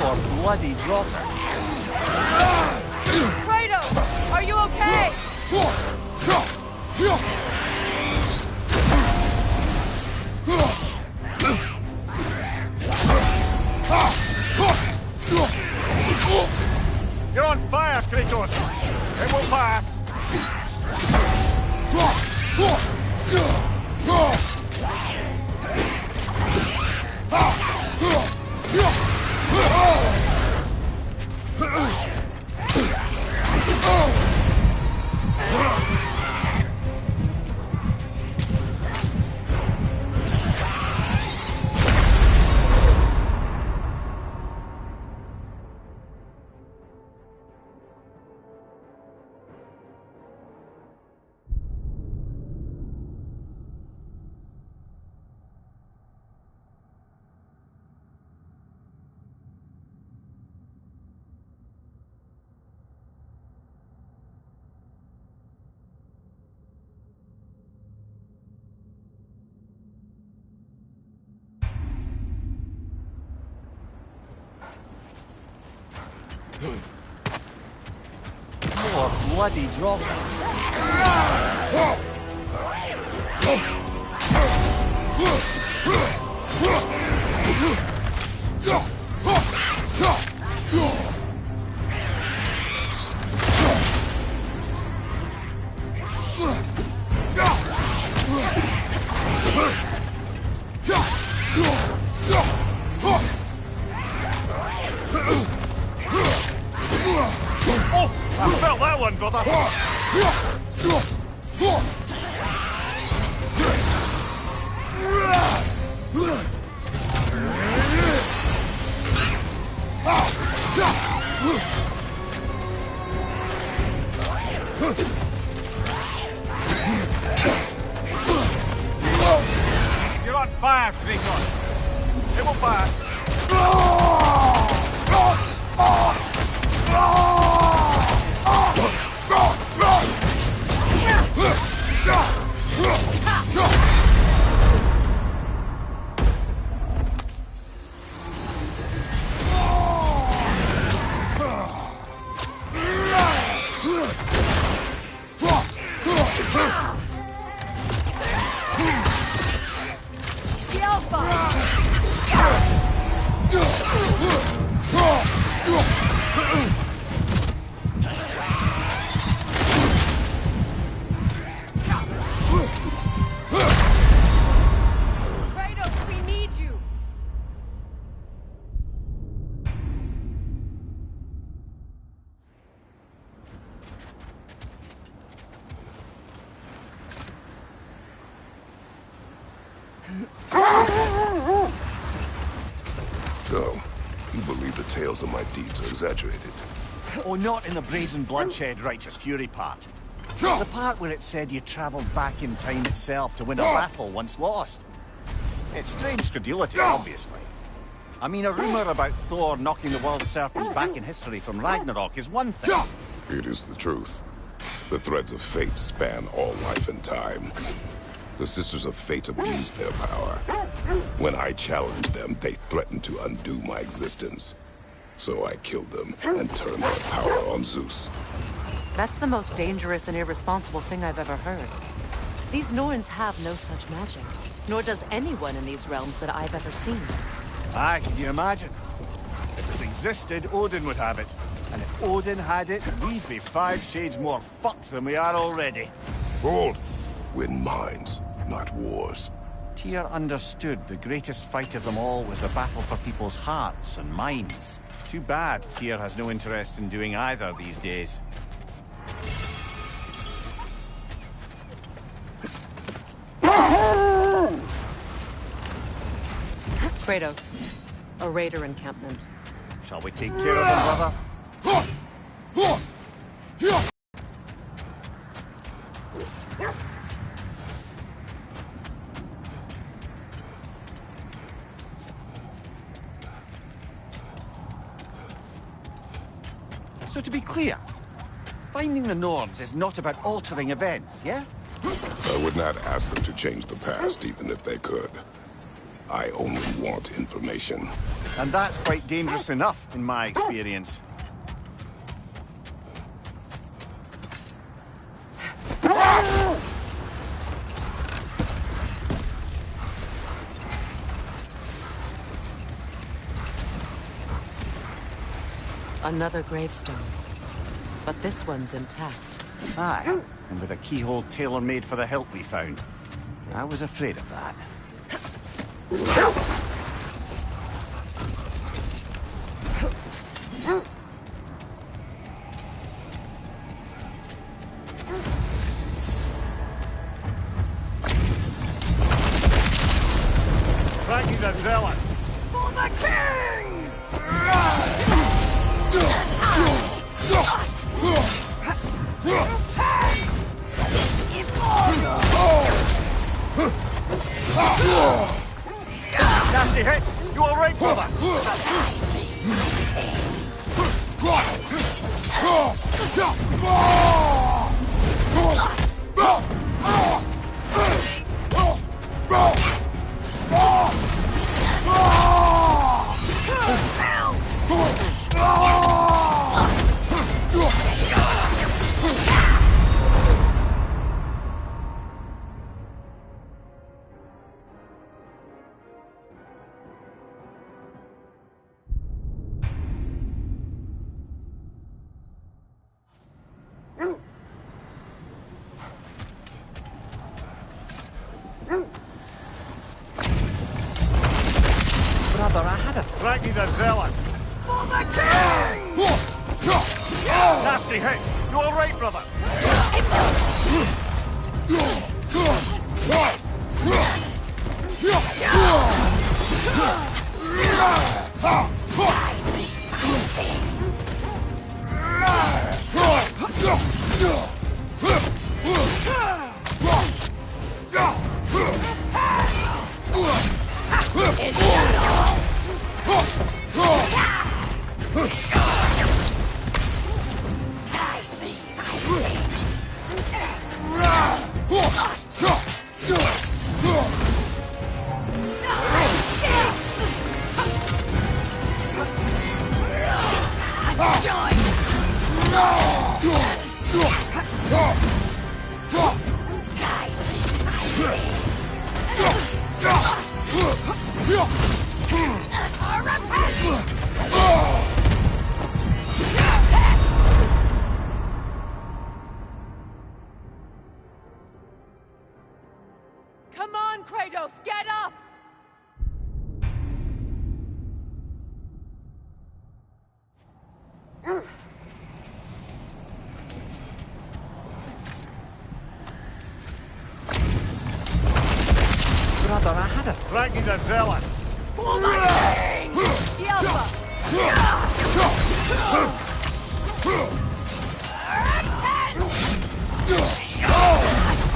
More bloody dropper. Kratos, are you okay? You're on fire, Kratos! It will pass! More bloody dropper. Oh! I felt that one, brother! You're on fire, Kratos! It will pass! The Alpha! Kratos, we need you! So, you believe the tales of my deeds are exaggerated? Oh, not in the brazen bloodshed righteous fury part. The part where it said you travelled back in time itself to win a battle once lost. It's strange credulity, obviously. I mean, a rumour about Thor knocking the world serpent back in history from Ragnarok is one thing. It is the truth. The threads of fate span all life and time. The Sisters of Fate abused their power. When I challenged them, they threatened to undo my existence. So I killed them and turned their power on Zeus. That's the most dangerous and irresponsible thing I've ever heard. These Norns have no such magic, nor does anyone in these realms that I've ever seen. Aye, can you imagine? If it existed, Odin would have it. And if Odin had it, we'd be 5 shades more fucked than we are already. Hold! Win minds, not wars. Tyr understood the greatest fight of them all was the battle for people's hearts and minds. Too bad Tyr has no interest in doing either these days. Kratos, a raider encampment. Shall we take care of them, brother? So to be clear, finding the Norns is not about altering events, yeah? I would not ask them to change the past, even if they could. I only want information. And that's quite dangerous enough, in my experience. Another gravestone. But this one's intact. Aye, and with a keyhole tailor-made for the hilt we found. I was afraid of that. Thank you, the zealot. For the king! Nasty hit! You all right, brother? Brother, I had a... Thank you, the zealot. For the king! Nasty hit! You all right, brother? Come on, Kratos, get up! Brother, I had a... Thank you, the zealot. For the king!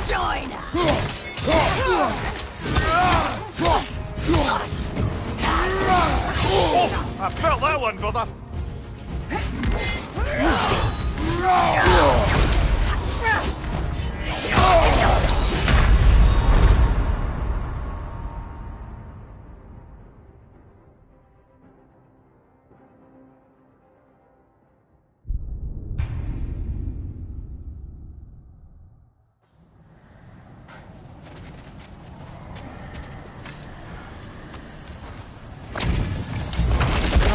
Join us! Oh, I felt that one, brother.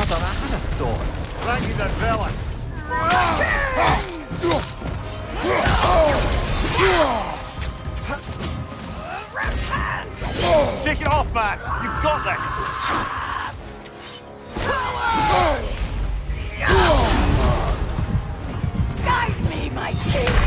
Brother, I had a thought. Thank you, the zealot. Take it off, man. You've got this. Guide me, my king!